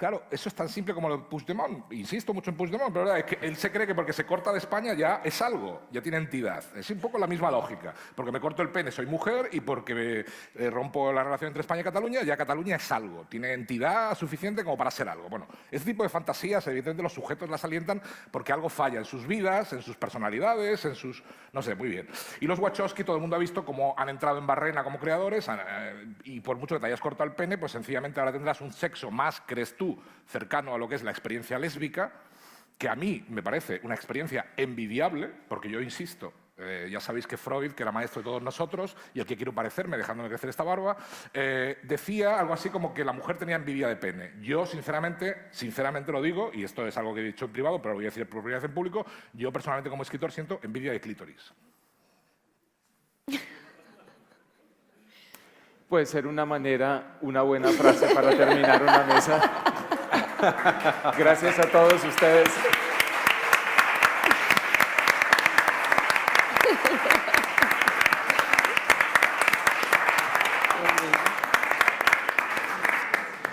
Claro, eso es tan simple como lo de Puigdemont. Insisto mucho en Puigdemont, pero es que él se cree que porque se corta de España ya es algo, ya tiene entidad. Es un poco la misma lógica. Porque me corto el pene soy mujer y porque rompo la relación entre España y Cataluña, ya Cataluña es algo. Tiene entidad suficiente como para ser algo. Bueno, ese tipo de fantasías, evidentemente los sujetos las alientan porque algo falla en sus vidas, en sus personalidades, en sus... no sé, muy bien. Y los Wachowski, todo el mundo ha visto cómo han entrado en Barrena como creadores y por mucho que te hayas cortado el pene, pues sencillamente ahora tendrás un sexo más, crees tú, cercano a lo que es la experiencia lésbica, que a mí me parece una experiencia envidiable, porque yo insisto, ya sabéis que Freud, que era maestro de todos nosotros, y el que quiero parecerme, dejándome crecer esta barba, decía algo así como que la mujer tenía envidia de pene. Yo, sinceramente lo digo, y esto es algo que he dicho en privado, pero lo voy a decir por primera vez en público, yo personalmente como escritor siento envidia de clítoris. Puede ser una buena frase para terminar una mesa. Gracias a todos ustedes.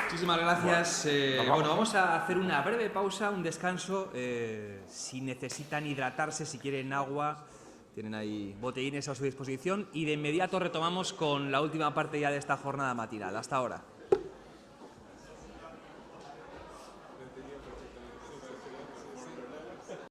Muchísimas gracias. Bueno, vamos a hacer una breve pausa, un descanso. Si necesitan hidratarse, si quieren agua, tienen ahí botellines a su disposición. Y de inmediato retomamos con la última parte ya de esta jornada matinal. Hasta ahora.